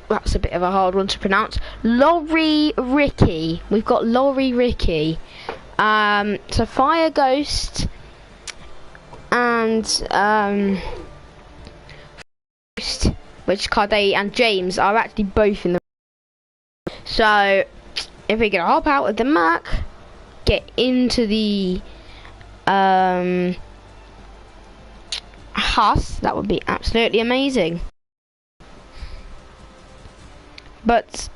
that's a bit of a hard one to pronounce. Lorry Ricky. We've got Lorry Ricky. So Fire Ghost and which Carday and James are actually both in the. So if we can hop out of the Mac, get into the Hus, that would be absolutely amazing. But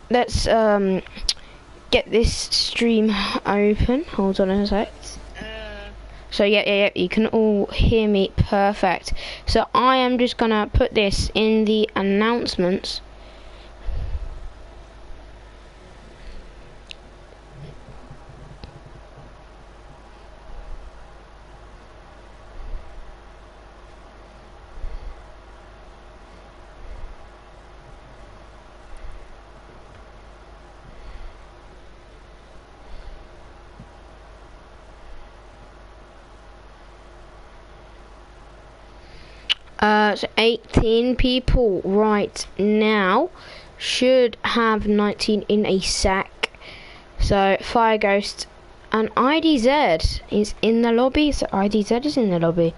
let's get this stream open. Hold on a sec. So yeah, you can all hear me perfect. So I am just gonna put this in the announcements. So 18 people right now, should have 19 in a sec. So Fire Ghost and IDZ is in the lobby. So IDZ is in the lobby.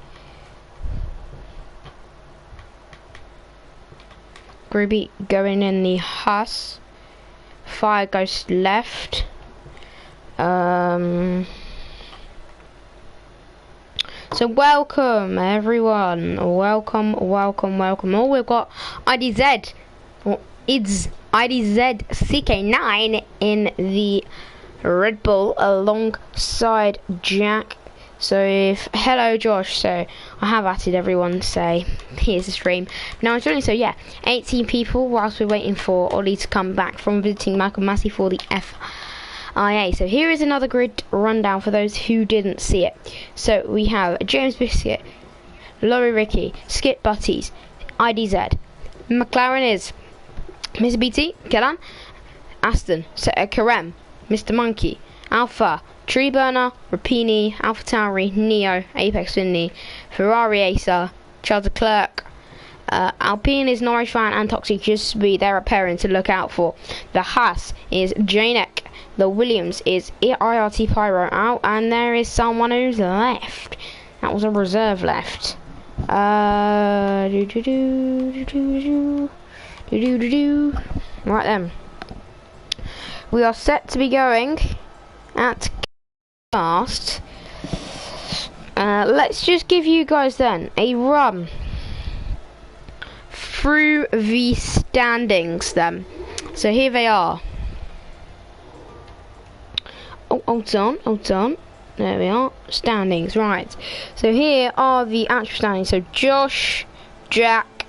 Groovy going in the Hus. Fire Ghost left. So welcome everyone, welcome. Oh, we've got IDZ, or IDZ CK9 in the Red Bull alongside Jack. So hello Josh, so I have added everyone, say here's the stream. Now I'm joining, so yeah, 18 people whilst we're waiting for Ollie to come back from visiting Michael Massey for the FIA. So here is another grid rundown for those who didn't see it. So we have James Biscuit, Laurie Ricky, Skip Butties, IDZ. McLaren is Mr. BT, Kellan, Aston, Karem, Mr. Monkey, Alpha, Tree Burner, Rapini, Alpha Tauri, Neo, Apex Finley, Ferrari Acer, Charles Leclerc. Alpine is Norwich Fan and Toxic just be there a pairing to look out for. The Haas is Janek. The Williams is IRT Pyro out, and there is someone who's left. That was a reserve left. Right then. We are set to be going at fast. Let's just give you guys then a run through the standings then. So here they are. Oh, hold on. There we are. Standings, right. So here are the actual standings. So Josh, Jack,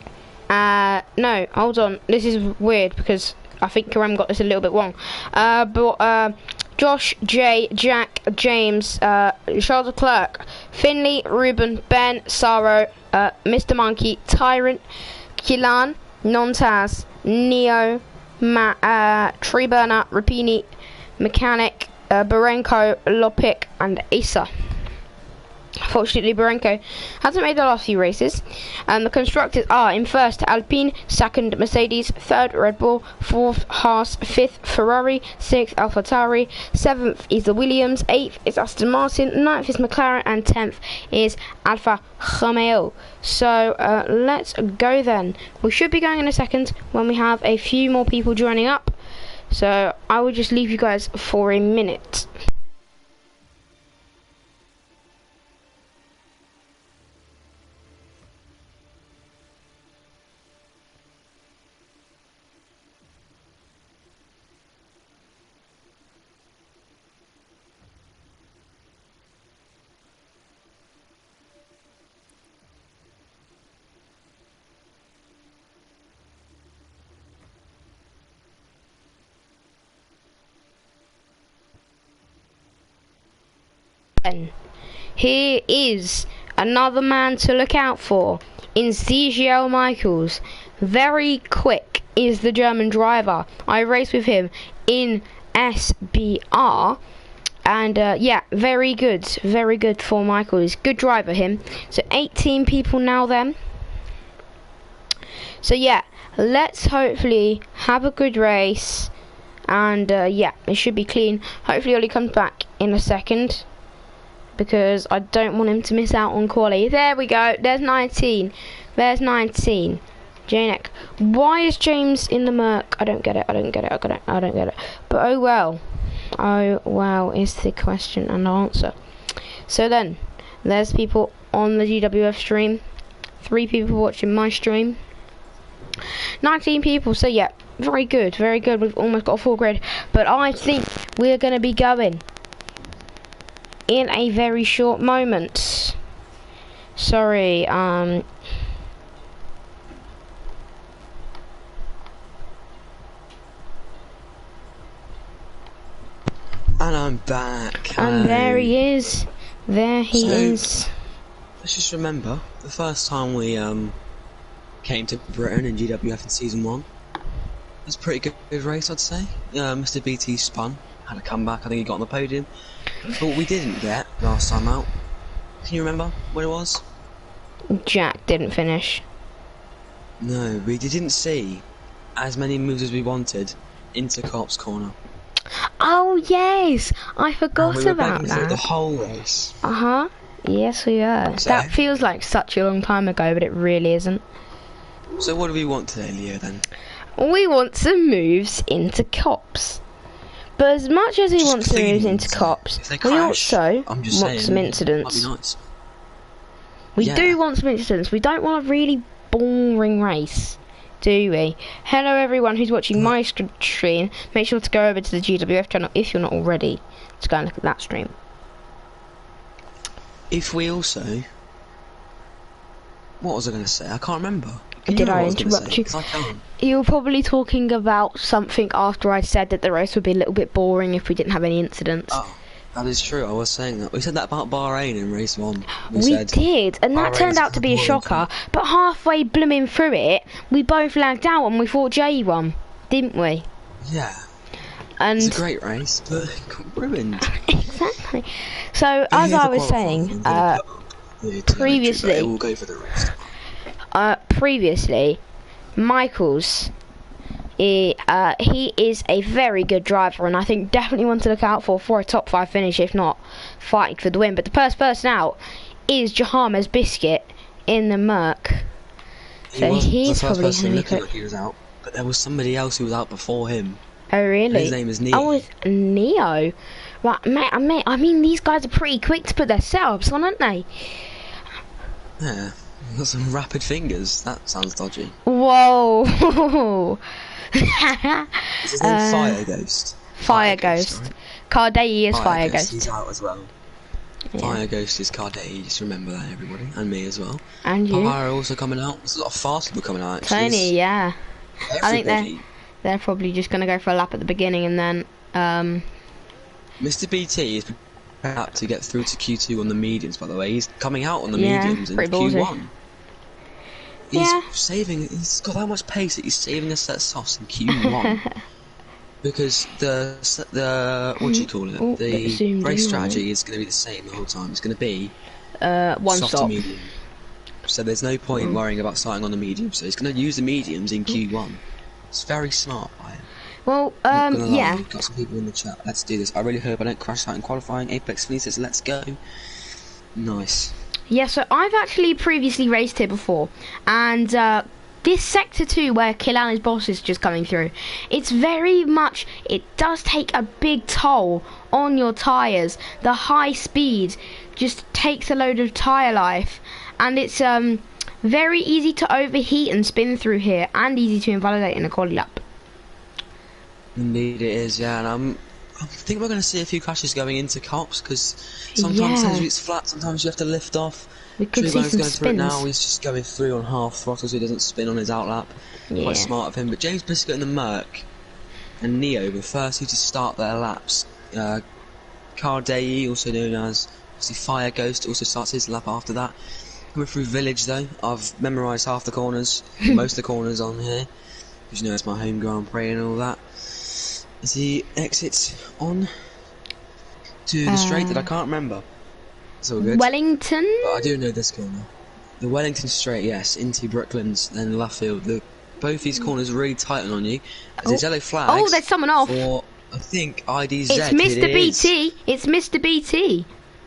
no, hold on. This is weird because I think Karem got this a little bit wrong. But Josh, Jay, Jack, James, Charles Leclerc, Finley, Ruben, Ben, Saro, Mr. Monkey, Tyrant, Kilan, Nontaz, Neo, Tree Burner, Rapini, Mechanic, Barenko, Lopic, and Asa. Unfortunately, Barenko hasn't made the last few races. And the constructors are in first Alpine, second Mercedes, third Red Bull, fourth Haas, fifth Ferrari, sixth AlphaTauri, seventh is the Williams, eighth is Aston Martin, ninth is McLaren, and 10th is Alfa Romeo. So let's go then. We should be going in a second when we have a few more people joining up. So I will just leave you guys for a minute. Here is another man to look out for in CGL Michaels. Very quick is the German driver. I raced with him in SBR, and yeah, very good for Michaels. Good driver him. So 18 people now then. So yeah, let's hopefully have a good race, and yeah, it should be clean. Hopefully Ollie comes back in a second, because I don't want him to miss out on quali. There we go. There's 19. There's 19. Janek. Why is James in the Merc? I don't get it. I don't get it. I don't get it. But oh well. Oh wow is the question and answer. So then, there's people on the GWF stream. 3 people watching my stream. 19 people. So yeah, very good. Very good. We've almost got a full grid. But I think we're going to be going in a very short moment. Sorry, And I'm back. and there he is. There he is. Let's just remember the first time we came to Britain in GWF in season 1. It was a pretty good race, I'd say. Mr. BT spun, had a comeback. I think he got on the podium. But what we didn't get last time out, can you remember what it was? Jack didn't finish. No, we didn't see as many moves as we wanted into Cop's corner. Oh yes, I forgot We were about begging for it the that. whole race. Yes, we are. So? That feels like such a long time ago, but it really isn't. So what do we want today, Leo, then? We want some moves into cops. But as much as we Just want some clean moves into ones. cops, If they we crash, also I'm just want saying, some Might incidents. be nice. We Yeah. do want some incidents. We don't want a really boring race, do we? Hello everyone who's watching my stream. Make sure to go over to the GWF channel if you're not already to go and look at that stream. If we also... What was I going to say? I can't remember. Can Did remember I what was gonna interrupt say? you? 'Cause I can't. You were probably talking about something after I said that the race would be a little bit boring if we didn't have any incidents. Oh, that is true. I was saying that. We said that about Bahrain in race 1. We said, did, and that Bahrain's turned out to be a boring. shocker. But halfway blooming through it, we both lagged out and we thought Jay won, didn't we? Yeah, And it's a great race, but it got ruined. exactly. So as I was saying, previously- We'll go for the rest. previously, Michael's, he is a very good driver, and I think definitely one to look out for a top 5 finish, if not fighting for the win. But the first person out is Jahama's Biscuit in the Merc. So he's probably going to be looking quick. like he was out, but there was somebody else who was out before him. Oh really? His name is Neo. Oh, it's Neo. Right, mate. I mean, these guys are pretty quick to put their setups on, aren't they? Yeah, got some rapid fingers. That sounds dodgy. Whoa. Is his name Fire Ghost? Fire Ghost. Right? Carday is Fire Ghost. He's out as well. Yeah. Fire Ghost is Carday, just remember that, everybody. And me as well. And you. Fire also coming out. There's a lot of fast people coming out, actually. Tony, yeah. I think Everybody. they're probably just going to go for a lap at the beginning and then, Mr. BT is prepared to get through to Q2 on the mediums, by the way. He's coming out on the Yeah, mediums in pretty ballsy. Q1. He's Yeah. he's got that much pace that he's saving a set of softs in Q1. Because the what do you call it? Ooh, bit The zoomed race in, strategy is going to be the same the whole time. It's going to be one soft to stop. medium. So there's no point worrying about starting on the medium. So he's going to use the mediums in Q1. It's very smart by him. Well, Not gonna lie, yeah. we've got some people in the chat. Let's do this. I really hope I don't crash out in qualifying. Apex Fleet says, let's go. Nice. Yeah, so I've actually previously raced here before, and this Sector 2 where Kilala's boss is just coming through, it's very much, it does take a big toll on your tyres. The high speed just takes a load of tyre life, and it's very easy to overheat and spin through here, and easy to invalidate in a quali lap. Indeed it is, yeah. And I think we're going to see a few crashes going into cops, because sometimes Yeah. it's flat, sometimes you have to lift off. We could see Treebone's some going through it now. spins. He's just going through on half throttle so he doesn't spin on his outlap. Yeah. Quite smart of him. But James Biscuit and the Merc and Neo were the first two to start their laps. Carday, also known as obviously Fire Ghost, also starts his lap after that. Coming through Village though, I've memorised half the corners, most of the corners on here, because you know it's my home Grand Prix and all that. As he exits on to the straight that I can't remember. It's all good. Wellington? But I do know this corner. The Wellington straight, yes, into Brooklands, then Luffield. Both these corners really tighten on you. There's yellow flags. Oh, there's someone off. For, I think, IDZ. It's Mr. BT. It's Mr. BT.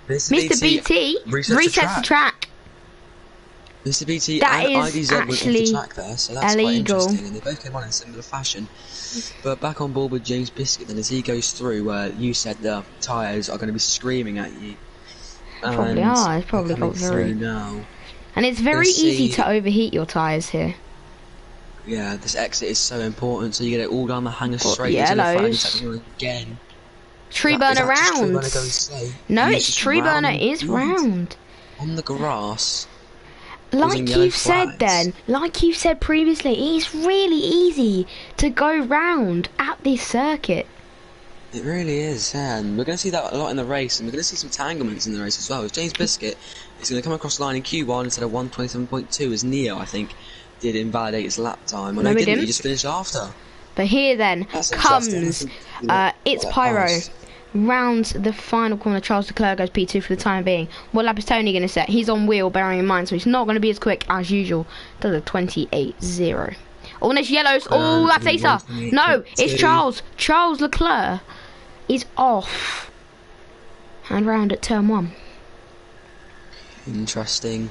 Mr. BT resets the track. Mr. BT that and is IDZ went off the track there, so that's illegal. quite interesting. And they both came on in similar fashion. But back on board with James Biscuit then, as he goes through where you said the tyres are going to be screaming at you. Probably are. It's probably got through now. And it's very easy to overheat your tyres here. Yeah, this exit is so important, so you get it all down the hanger straight yellows. into the flag again. Tree burner round. No, it's tree burner is round. On the grass. Like you've said then, like you said previously, it's really easy to go round at this circuit. It really is, yeah, and we're going to see that a lot in the race, and we're going to see some entanglements in the race as well. As James Biscuit is going to come across the line in Q1 instead of 1:27.2, as Neo, I think, did invalidate his lap time. Well, no, he didn't. He just finished after. But here then comes, it's Pyro. Round the final corner, Charles Leclerc goes P2 for the time being. What lap is Tony going to set? He's on wheel, bearing in mind, so he's not going to be as quick as usual. Does a 28.0. Oh, and it's yellows. Oh, that's Asa. No, it's Charles. Charles Leclerc is off. And round at turn 1. Interesting.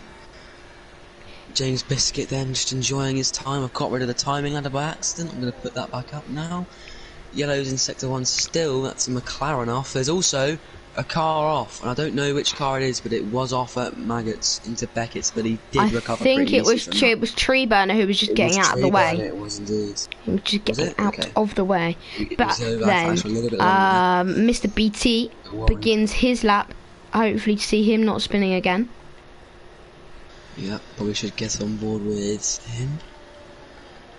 James Biscuit then just enjoying his time. I've got rid of the timing ladder by accident. I'm going to put that back up now. Yellows in sector 1 still. That's a McLaren off. There's also a car off, and I don't know which car it is, but it was off at Maggots into Beckett's, but he did recover. I think it was Tree Burner who was just getting out of the way. It was indeed. He was just getting out of the way. But then Mr. BT begins his lap. Hopefully to see him not spinning again. Yeah, but we should get on board with him.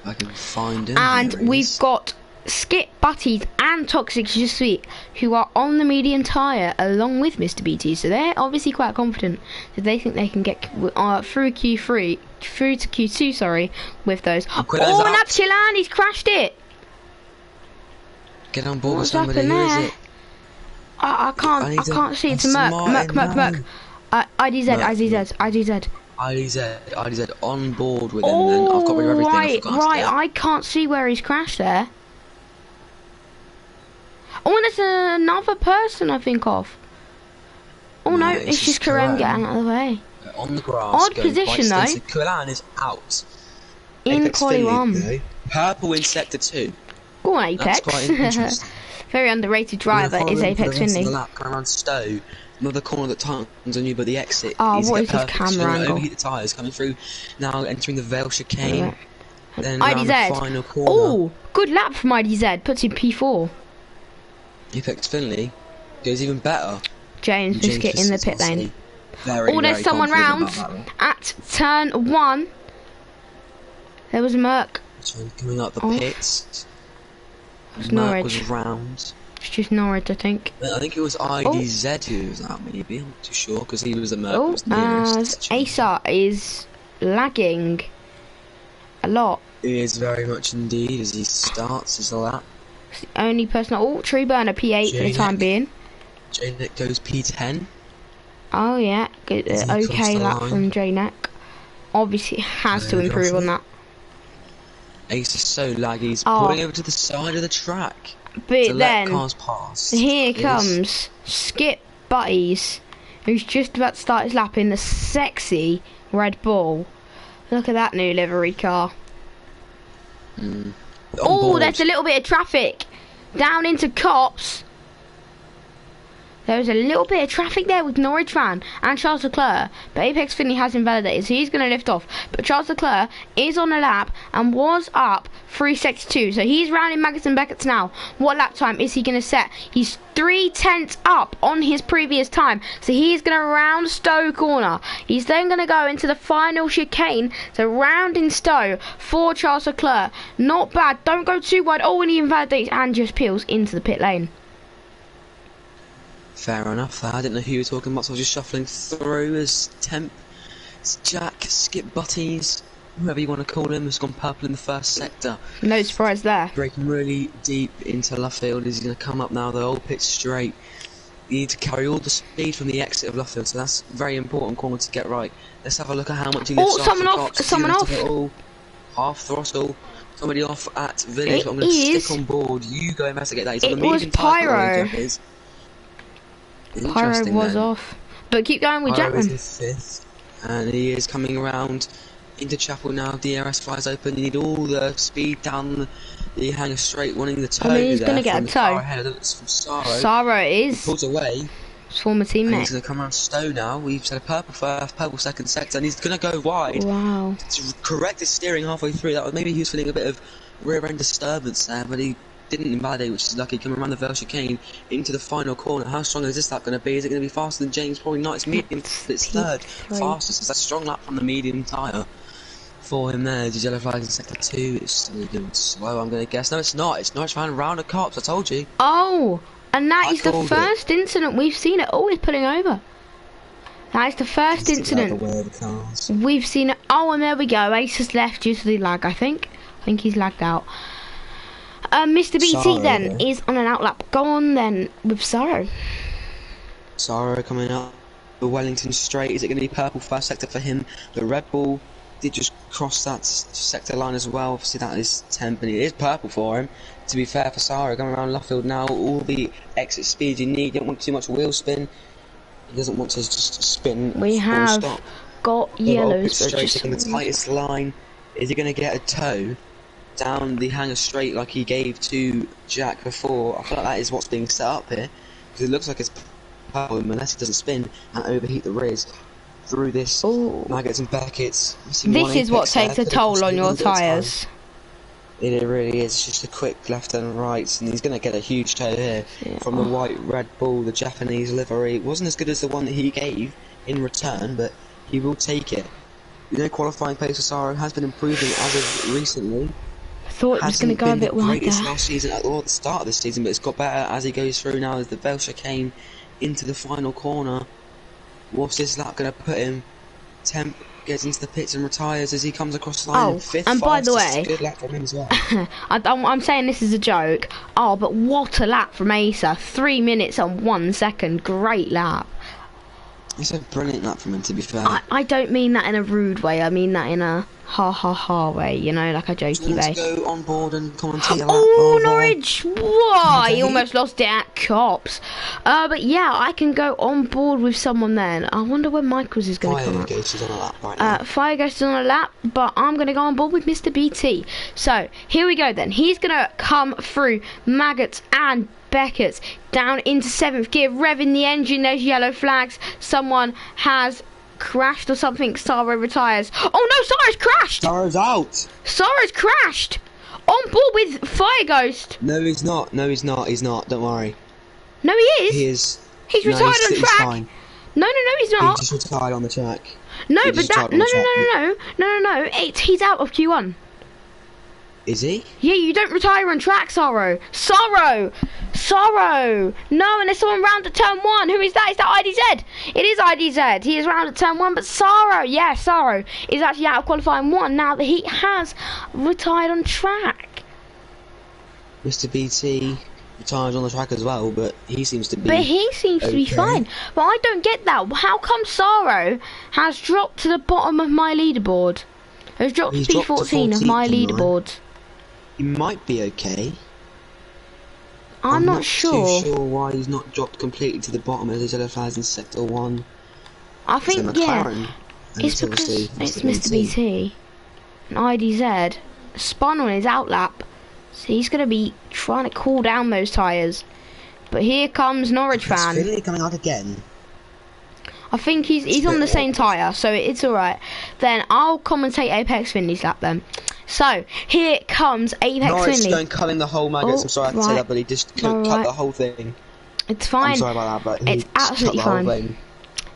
If I can find him. And we've got Skip, Butties and Toxic Sweet, who are on the medium tyre along with Mr. BT, so they're obviously quite confident that they think they can get through to Q2, sorry, with those. Oh, and that's Chilan, he's crashed it. Get on board with somebody. Who is it? I can't see. It's a Merc. IDZ on board with him. Then I've got rid of everything. Right, I can't see where he's crashed there. Oh, and there's another person I think of. Oh no, it's just Karim getting out of the way. On the grass. Odd position though. Kulan is out. In quali 1. Purple in sector 2. Go on, Apex. That's quite interesting. Very underrated driver is Apex Finley. Going around Stowe. Another corner that tightens on you, but the exit. Oh, what is his camera angle? Overheat the tyres coming through. Now entering the Vale chicane. Right. Then around the final corner. Oh, good lap from IDZ. Puts in P4. Apex Finley goes even better. James Biscuit in the pit lane. Very, there's someone round at turn 1. There was a Merc. Coming up the pits. Norwich. Was round. It's just Norwich, I think. I think it was IDZ who was out, maybe. I'm not too sure, because he was a Merc. Asa is lagging a lot. He is very much indeed, as he starts his lap. It's the only person. Tree Burner P8 for the time being. J-Neck goes P10. Oh yeah, good, okay lap from J-Neck. Obviously has to improve on that. Ace is so laggy, he's pulling over to the side of the track. But then, cars pass. Here comes Skip Butties, who's just about to start his lap in the sexy Red Bull. Look at that new livery car. Oh, there's a little bit of traffic down into Cops. There's a little bit of traffic there with Norwich Fan and Charles Leclerc, but Apex Finley has invalidated, so he's going to lift off. But Charles Leclerc is on a lap and was up through sector 2, so he's rounding Maggots and Beckett's now. What lap time is he going to set? He's 3/10 up on his previous time, so he's going to round Stowe corner. He's then going to go into the final chicane, so round in Stowe for Charles Leclerc. Not bad, don't go too wide. Oh, and he invalidates and just peels into the pit lane. Fair enough. I didn't know who you were talking about, so I was just shuffling through as Temp, Jack, Skip Butties, whoever you want to call him, has gone purple in the first sector. No surprise there. Breaking really deep into Luffield. He's going to come up now, the old pit straight You need to carry all the speed from the exit of Luffield, so that's a very important corner to get right. Let's have a look at how much he lifts off. Someone off! Someone off! Half throttle. Somebody off at Village, but I'm going to stick on board. You go investigate that. He's on the medium Pyro. Pyro was off. But keep going with Pyro Jackman. is in 5th, and he is coming around into Chapel now. DRS flies open. You need all the speed down the hangar straight, wanting the toe. I mean, he's going to get a toe. Saro is. He pulls away. His former teammate. He's going to come around Stowe now. We've said a purple first, purple second sector, and he's going to go wide. Wow. To correct his steering halfway through. That was, maybe he was feeling a bit of rear end disturbance there, but he didn't invalidate, which is lucky. Coming around the Vale chicane into the final corner. How strong is this lap going to be? Is it going to be faster than James? Probably not. It's medium. It's third fastest. It's a strong lap from the medium tyre for him there. The yellow flag in sector 2. It's still doing slow, I'm going to guess. No, it's not. It's Norwich van round the cops. I told you. Oh. And that is the first incident we've seen it. Oh, he's pulling over. That is the first incident we've seen it. Oh, and there we go. Ace has left due to the lag, I think. I think he's lagged out. Mr. BT then is on an outlap. Go on then with Sorrow. Sorrow coming up the Wellington straight. Is it going to be purple first sector for him? The Red Bull did just cross that sector line as well. Obviously that is temp, and it is purple for him. To be fair for Sarah, going around Luffield now, all the exit speed you need. Don't want too much wheel spin. He doesn't want to just spin. We have got yellows, but straight taking the tightest line. Is he going to get a toe down the hangar straight like he gave to Jack before? I feel like that is what's being set up here, because it looks like it's purple unless he doesn't spin and overheat the Riz through this. Maggots and Beckett's. This is what takes a toll on your tyres. It really is. It's just a quick left and right, and he's going to get a huge toe here from the white Red Bull, the Japanese livery. It wasn't as good as the one that he gave in return, but he will take it. You know, qualifying pace for Saro has been improving as of recently. I thought it was going to go a bit wider. Last season, at the start of this season, but it's got better as he goes through now as the Vale chicane into the final corner. What's this lap going to put him? Temp gets into the pits and retires as he comes across the line. Fifth, and by the way, good lap from him as well. I'm saying this is a joke. Oh, but what a lap from Asa! 3 minutes and 1 second. Great lap. It's a brilliant lap from him, to be fair. I don't mean that in a rude way. I mean that in a ha way, you know, like a jokey way. Let's go on board and commentate a lap. Oh, Norwich! Whoa, he almost lost it at cops. But yeah, I can go on board with someone then. I wonder when Michaels is going to come up. Fire Ghost is on a lap right now. Fire Ghost is on a lap, but I'm going to go on board with Mr. BT. So, here we go then. He's going to come through Maggots and Beckett's down into 7th gear, revving the engine. There's yellow flags. Someone has crashed or something. Saro retires. Oh no, Saro's crashed! Saro's out! Saro's crashed! On board with Fire Ghost! No, he's not. No, he's not. He's not. Don't worry. No, he is. He is. He's retired on track. Fine. No, he's not. He's just retired on the track. No, but that. No. He's out of Q1. Is he? Yeah, you don't retire on track, Saro. Saro! No, and there's someone round at turn 1. Who is that? Is that IDZ? It is IDZ. He is round at turn 1, but Saro is actually out of qualifying 1 now that he has retired on track. Mr. BT retired on the track as well, but he seems to be to be fine. But I don't get that. How come Saro has dropped to the bottom of my leaderboard? Has dropped to P14 of my leaderboard. He might be okay. I'm not sure. Too sure why he's not dropped completely to the bottom as his yellow flags in sector 1. I think it's because it's Mr. BT and IDZ spun on his outlap, so he's going to be trying to cool down those tyres. But here comes Norwich fan. Is Finley coming out again? I think he's on the same tyre, so it's alright. Then I'll commentate Apex Finley's lap then. So, here comes Apex Norwich Finley. Going cutting the whole Maggots. I'm sorry I have to say that, but he just couldn't cut the whole thing. It's fine. I'm sorry about that, but it's absolutely fine.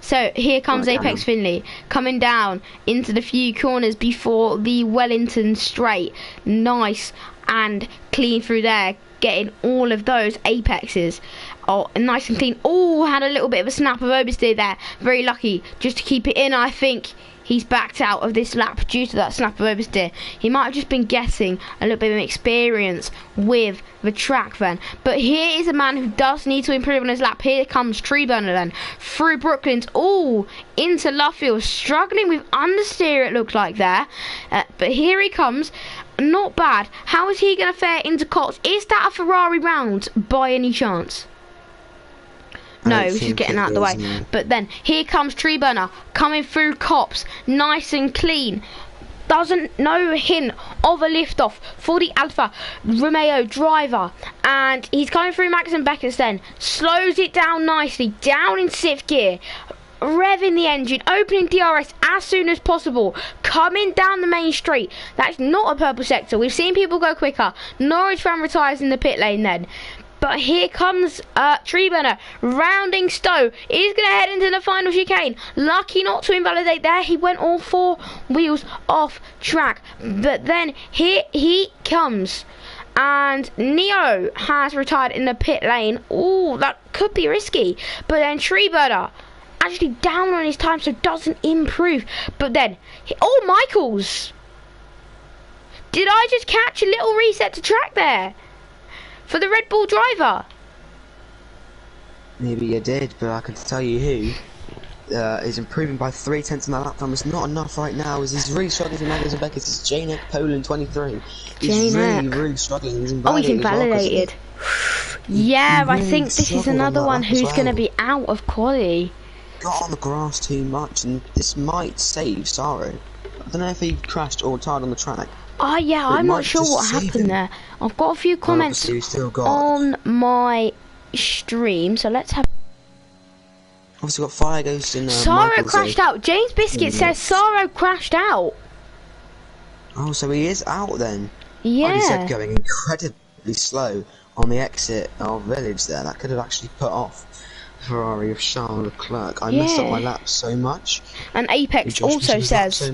So, here comes Apex Finley coming down into the few corners before the Wellington straight. Nice and clean through there, getting all of those apexes. Oh, nice and clean. Oh, had a little bit of a snap of oversteer there. Very lucky just to keep it in. I think he's backed out of this lap due to that snap of oversteer. He might have just been getting a little bit of experience with the track then. But here is a man who does need to improve on his lap. Here comes Treeburner then through Brooklands, all into Luffield, struggling with understeer it looked like there. But here he comes. Not bad. How is he going to fare into Cox? Is that a Ferrari round by any chance? No, he's just getting out of the way. But then here comes Treeburner coming through Cops, nice and clean. No hint of a lift off for the Alfa Romeo driver, and he's coming through Max and Beckett's then slows it down nicely, down in 6th gear, revving the engine, opening DRS as soon as possible, coming down the main straight. That's not a purple sector. We've seen people go quicker. Norwich fan retires in the pit lane then. But here comes Treeburner rounding Stowe. He's going to head into the final chicane. Lucky not to invalidate there. He went all 4 wheels off track. But then here he comes. And Neo has retired in the pit lane. Oh, that could be risky. But then Treeburner actually down on his time, so doesn't improve. But then, Michaels. Did I just catch a little reset to track there? For the Red Bull driver? Maybe you did, but I can tell you who is improving by 3/10 of my lap time. It's not enough right now, as he's really struggling for Magnus and Beckett. It's Janek Poland 23. He's really struggling. He's invalidated. Yeah, I think this is another one who's going to be out of quali. Got on the grass too much, and this might save Saro. I don't know if he crashed or retired on the track. Yeah, I'm not sure what happened there. I've got a few comments on my stream, so let's have... Obviously got Fire Ghost and Saro crashed out. James Biscuit says Saro crashed out. Oh, so he is out then? Yeah. He said going incredibly slow on the exit of Village there. That could have actually put off Ferrari of Charles Leclerc. I messed up my lap so much. And Apex also says...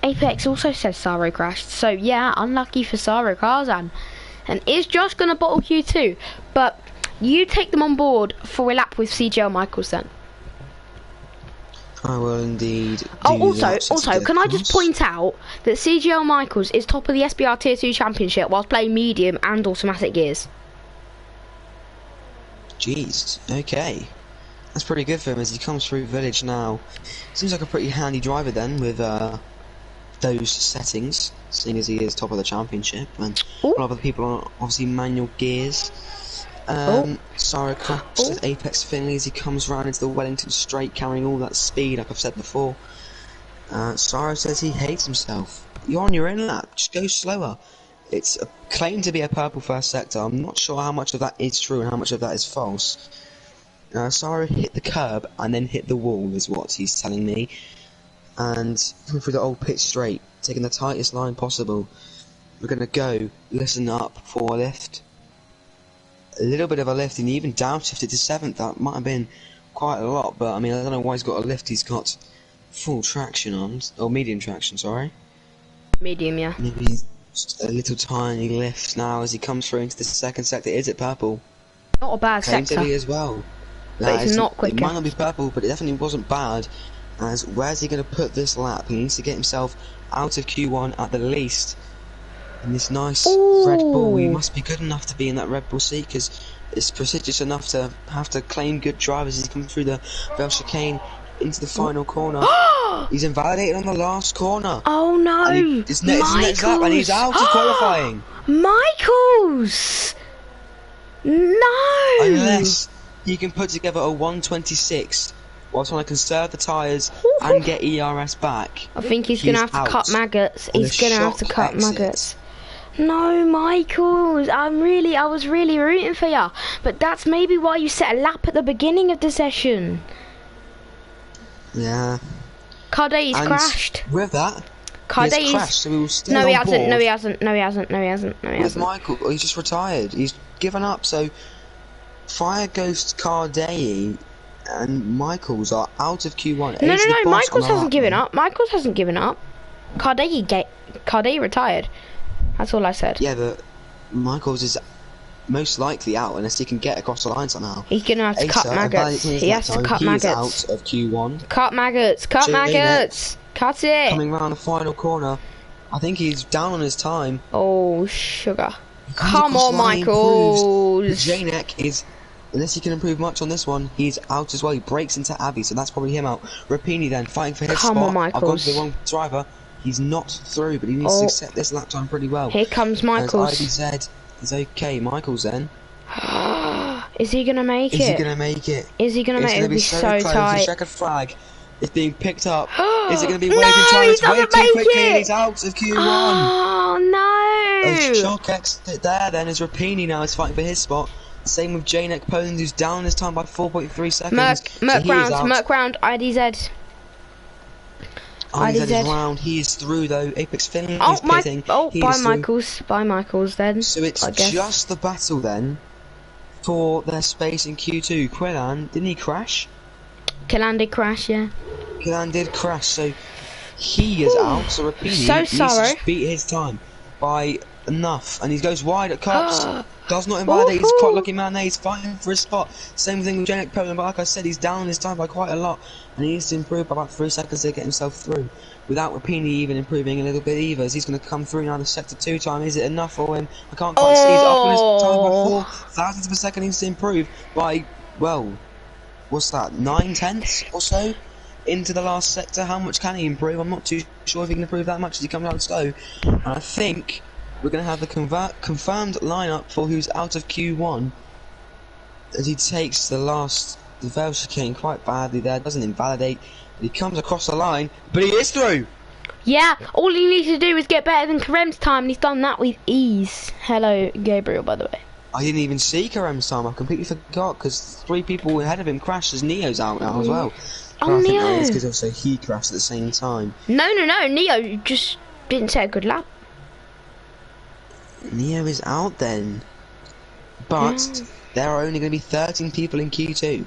Apex also says Saro crashed, so yeah, unlucky for Saro Karzan. And is Josh going to bottle Q2? But you take them on board for a lap with CGL Michaels then. I will indeed do also, can I just point out that CGL Michaels is top of the SBR Tier 2 Championship whilst playing medium and automatic gears. Jeez, okay. That's pretty good for him as he comes through Village now. Seems like a pretty handy driver then with those settings, seeing as he is top of the championship, and a lot of other people are obviously manual gears. Saro crashed at Apex Finley as he comes round into the Wellington straight, carrying all that speed, like I've said before. Saro says he hates himself. You're on your own lap, just go slower. It's claimed to be a purple first sector. I'm not sure how much of that is true and how much of that is false. Saro hit the curb and then hit the wall, is what he's telling me. And coming through the old pit straight, taking the tightest line possible. We're going to go, listen up for a lift. A little bit of a lift, and he even downshifted to 7th. That might have been quite a lot, but I mean, I don't know why he's got a lift. He's got full traction on, or medium traction, sorry. Medium, yeah. Maybe just a little tiny lift now as he comes through into the 2nd sector. Is it purple? Not a bad sector. As well. But it's not quicker. It might not be purple, but it definitely wasn't bad. As where's he going to put this lap? He needs to get himself out of Q1 at the least. In this nice Red Bull, he must be good enough to be in that Red Bull seat, because it's prestigious enough to have to claim good drivers as he comes through the Bell chicane into the final corner. He's invalidated on the last corner. Oh no! It's next lap, and he's out of qualifying. Michaels! No! Unless he can put together a 126. While trying to conserve the tyres and get ERS back. I think he's going to have to cut maggots. He's going to have to cut maggots. No, Michaels, I was really rooting for you. But that's maybe why you set a lap at the beginning of the session. Yeah. Carday's crashed. With that, he's crashed, so we will stay No, he on board. hasn't. No, he hasn't. No, he hasn't. No, he hasn't. No, he With hasn't. Michael, he's just retired. He's given up, so Fire Ghost, Carday and Michaels are out of Q1. No, Michaels hasn't given up. Michaels hasn't given up. Carday, 'Cause they, Carday retired. That's all I said. Yeah, but Michaels is out of Q1. He's just retired. He's given up, so Fire Ghost, Carday and Michaels are out of Q1. No, Michaels hasn't given up. Michaels hasn't given up. Carday retired. That's all I said. Yeah, but most likely out unless he can get across the line somehow. He's gonna have to cut Asa, maggots. He has to cut maggots. He is out of Q1. Cut maggots. Cut maggots. Cut it. Coming round the final corner. I think he's down on his time. Oh, sugar. Come on, Michaels. Janek is, unless he can improve much on this one, he's out as well. He breaks into Abby, so that's probably him out. Rapini then, fighting for his spot. Come on, Michaels. I've gone to the wrong driver. He's not through, but he needs to accept this lap time pretty well. Here comes Michaels. IBZ is okay. Michaels then. Is he going to make it? Is he going to make it? Is he going to make it? It'll be so tight. The checkered flag is being picked up. Is it going to be waving time? It's way too quickly and he's out of Q1. Oh, no. A shock exit there then as Rapini now is fighting for his spot. Same with Janek Poland, who's down this time by 4.3 seconds. Merc round, IDZ. IDZ is round, he is through though. Apex Finley is pitting. Bye Michaels. Bye Michaels then. So it's just the battle then for their space in Q2. Quillan, didn't he crash? Quillan did crash, yeah. Quillan did crash, so he is out. So Rapini needs to beat his time by enough, and he goes wide at Cops. Does not invalidate. He's quite lucky man there. He's fighting for his spot. Same thing with Janek Poland, but like I said, he's down his time by quite a lot, and he needs to improve by about 3 seconds to get himself through. Without Rapini even improving a little bit either, as he's going to come through now the sector 2 time. Is it enough for him? I can't quite see. He's up on his time by 4 thousandths of a second. He needs to improve by, well, what's that? 9/10 or so into the last sector. How much can he improve? I'm not too sure if he can improve that much as he comes out slow. And I think we're going to have the confirmed lineup for who's out of Q1 as he takes the veil chicane quite badly there, doesn't invalidate, but he comes across the line, but he is through! Yeah, all he needs to do is get better than Karem's time, and he's done that with ease. Hello, Gabriel, by the way. I didn't even see Karem's time, I completely forgot, because 3 people ahead of him crashed as Neo's out now as well. Oh, Neo! I think it's because also he crashed at the same time. No, Neo just didn't set a good lap. Neo is out then, but there are only going to be 13 people in Q2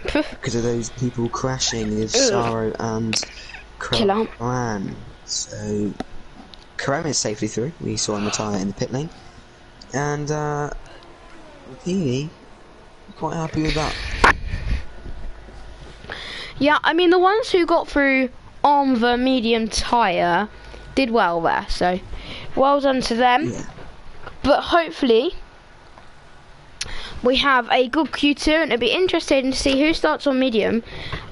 because of those people crashing with Sorrow and Karem. So Karem is safely through. We saw him retire in the pit lane, and Rapini, quite happy with that. Yeah, I mean the ones who got through on the medium tyre did well there, so well done to them. Yeah. But hopefully we have a good Q2, and it'll be interesting to see who starts on medium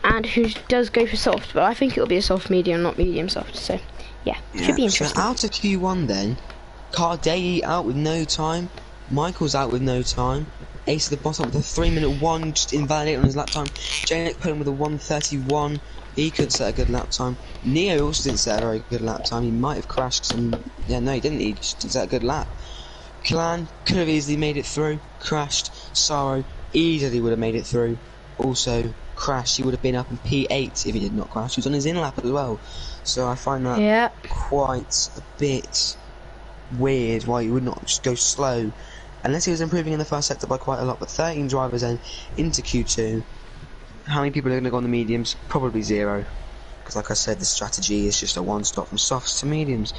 and who does go for soft. But I think it'll be a soft medium, not medium soft. So yeah, should be interesting. So out of Q1 then, Cardei out with no time, Michael's out with no time, Ace at the bottom with a 3-minute 1, just invalidate on his lap time. Janek put him with a 1:31. He could set a good lap time. Neo also didn't set a very good lap time. He might have crashed some. Yeah, no, he didn't. He just didn't set a good lap. Clan could have easily made it through. Crashed. Sorrow easily would have made it through. Also crashed. He would have been up in P8 if he did not crash. He was on his in lap as well. So I find that quite a bit weird why he would not just go slow. Unless he was improving in the first sector by quite a lot. But 13 drivers then into Q2. How many people are going to go on the mediums? Probably 0. Because like I said, the strategy is just a one-stop from softs to mediums.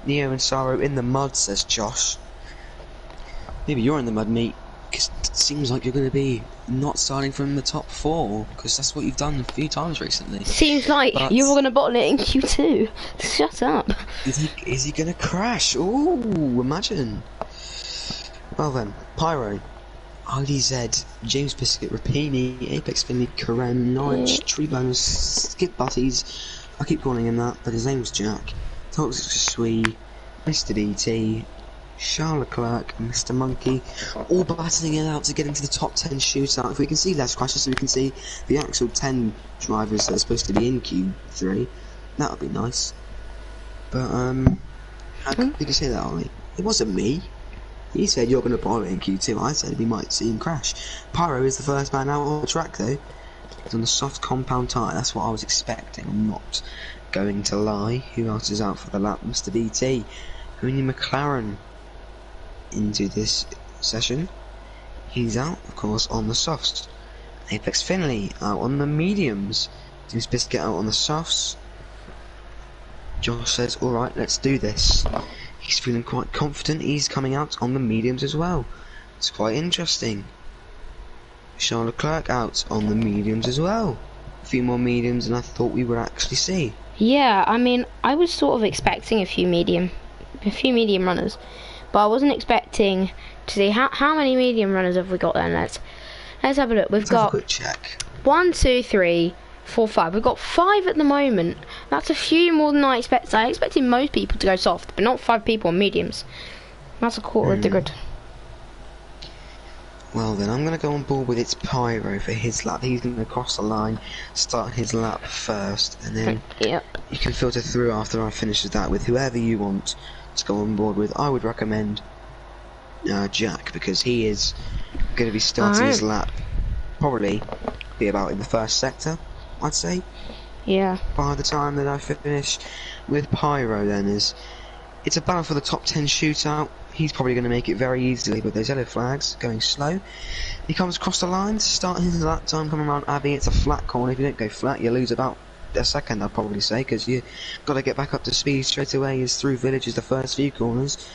Neo and Sorrow in the mud, says Josh. Maybe you're in the mud, mate. Because it seems like you're going to be not starting from the top 4. Because that's what you've done a few times recently. Seems like you were going to bottle it in Q2. Shut up. Is he going to crash? Ooh, imagine. Well then, Pyro. IDZ, James Biscuit, Rapini, Apex Finley, Karem, Norwich, Tree Bonus, Skip Butties. I keep calling him that, but his name's Jack. Toxic Sweet, Mr. DT, Charles Leclerc, and Mr. Monkey, all battling it out to get into the top 10 shootout. If we can see less crashes, so we can see the actual 10 drivers that are supposed to be in Q3, that would be nice. But, how did you say that, Ollie? It wasn't me. He said you're going to borrow it in Q2. I said we might see him crash. Pyro is the first man out on the track though. He's on the soft compound tyre. That's what I was expecting. I'm not going to lie. Who else is out for the lap? Mr. DT. Only McLaren into this session. He's out, of course, on the softs. Apex Finley out on the mediums. James Biscuit out on the softs. Josh says, alright, let's do this. He's feeling quite confident. He's coming out on the mediums as well. It's quite interesting. Charles Leclerc out on the mediums as well. A few more mediums than I thought we would actually see. Yeah, I mean, I was sort of expecting a few medium runners, but I wasn't expecting to see how many medium runners have we got then. Let's have a look. We've got have a quick check. 1, 2, 3, 4, 5. We've got 5 at the moment. That's a few more than I expected. I expected most people to go soft, but not 5 people on mediums. That's a quarter of the grid. Well then, I'm going to go on board with its Pyro for his lap. He's going to cross the line, start his lap first, and then you can filter through after I finish that with whoever you want to go on board with. I would recommend Jack, because he is going to be starting his lap, probably be about in the first sector, I'd say. Yeah. By the time that I finish with Pyro, then it's a battle for the top 10 shootout. He's probably going to make it very easily with those yellow flags going slow. He comes across the line, starting his lap time coming around Abbey. It's a flat corner. If you don't go flat, you lose about a second, I'd probably say, because you got to get back up to speed straight away. Is through villages the first few corners,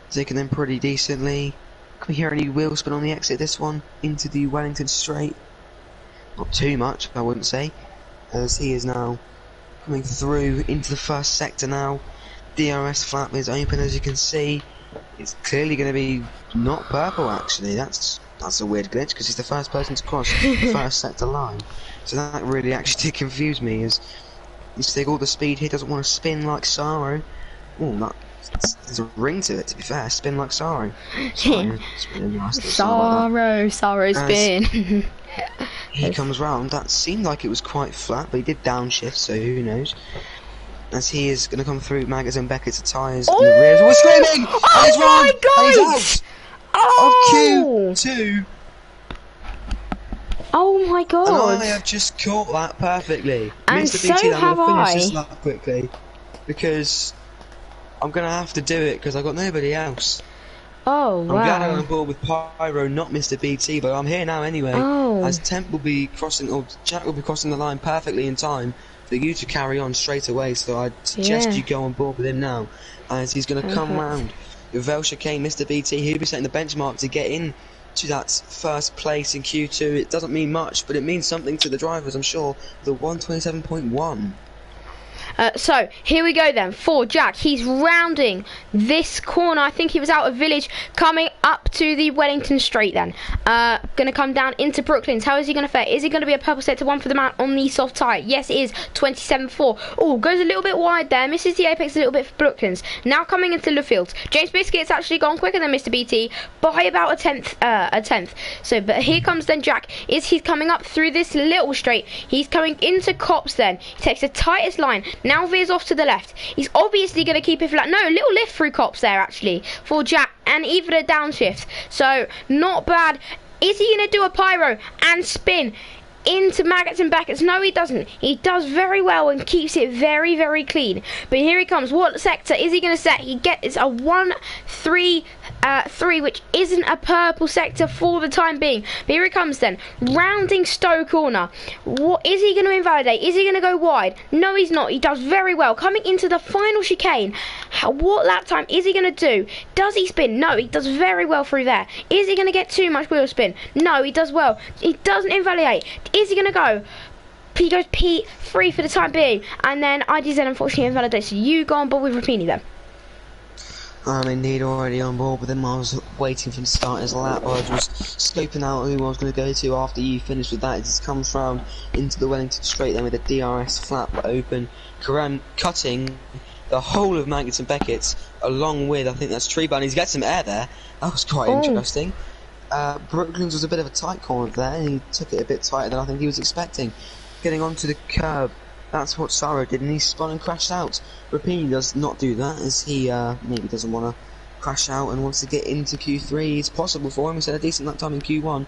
taking them pretty decently. Can we hear any wheel spin on the exit? This one into the Wellington straight. Not too much, I wouldn't say, as he is now coming through into the first sector now. DRS flap is open, as you can see. It's clearly going to be not purple, actually. That's a weird glitch, because he's the first person to cross the first sector line. So that really actually did confuse me, as he's taking all the speed here, doesn't want to spin like Saro. Oh, there's a ring to it, to be fair. Spin like Saro. Sorry, it's really nice to Saro spin. He comes round. That seemed like it was quite flat, but he did downshift, so who knows. As he is going to come through Maggotts and Beckett's tyres in the rear. We're screaming! Oh he's my God! And he's out of Q2. Oh my God! And I have just caught that perfectly. And Mr. so BT, I'm going to finish this I. lap quickly, because I'm going to have to do it, because I've got nobody else. Oh wow! I'm glad I'm on board with Pyro, not Mr. BT, but I'm here now anyway. As Temp will be crossing, or Jack will be crossing the line perfectly in time for you to carry on straight away, so I'd suggest you go on board with him now, as he's going to come round with Vel Chicane, Mr. BT. He'll be setting the benchmark to get in to that first place in Q2. It doesn't mean much, but it means something to the drivers, I'm sure. The 127.1. So here we go then for Jack. He's rounding this corner. I think he was out of village, coming up to the Wellington straight then. Gonna come down into Brooklands. How is he gonna fare? Is it gonna be a purple sector 1 for the man on the soft tyre? Yes, it is. 27.4. Oh, goes a little bit wide there. Misses the apex a little bit for Brooklands. Now coming into the fields. James Biscuit's actually gone quicker than Mr. BT by about a tenth. So, but here comes then Jack. He's coming up through this little straight. He's coming into Cops then. He takes the tightest line. Now veers off to the left. He's obviously going to keep it flat. No, a little lift through Cops there actually for Jack, and even a downshift. So not bad. Is he going to do a Pyro and spin into Maggotts and Beckett's? No, he doesn't. He does very well and keeps it very, very clean. But here he comes. What sector is he going to set? He gets a 1-3-3, which isn't a purple sector for the time being. But here he comes then, rounding Stowe corner. What is he going to invalidate? Is he going to go wide? No, he's not. He does very well. Coming into the final chicane. What lap time is he going to do? Does he spin? No, he does very well through there. Is he going to get too much wheel spin? No, he does well. He doesn't invalidate. Is he going to go? He goes P3 for the time being. And then IDZ unfortunately invalidates. So you go on board with Rapini then. I'm indeed already on board with him. I was waiting for him to start his lap. I was just scoping out who I was going to go to after you finished with that. It just comes round into the Wellington straight then with a DRS flap open. Karam cutting the whole of Maggotts and Beckett's along with, I think that's Tree Bunnies. He gets some air there. That was quite interesting. Brooklands was a bit of a tight corner there, and he took it a bit tighter than I think he was expecting. Getting onto the curb, that's what Saro did, and he spun and crashed out. Rapini does not do that, as he maybe doesn't want to crash out and wants to get into Q3. It's possible for him. He's had a decent lap time in Q1.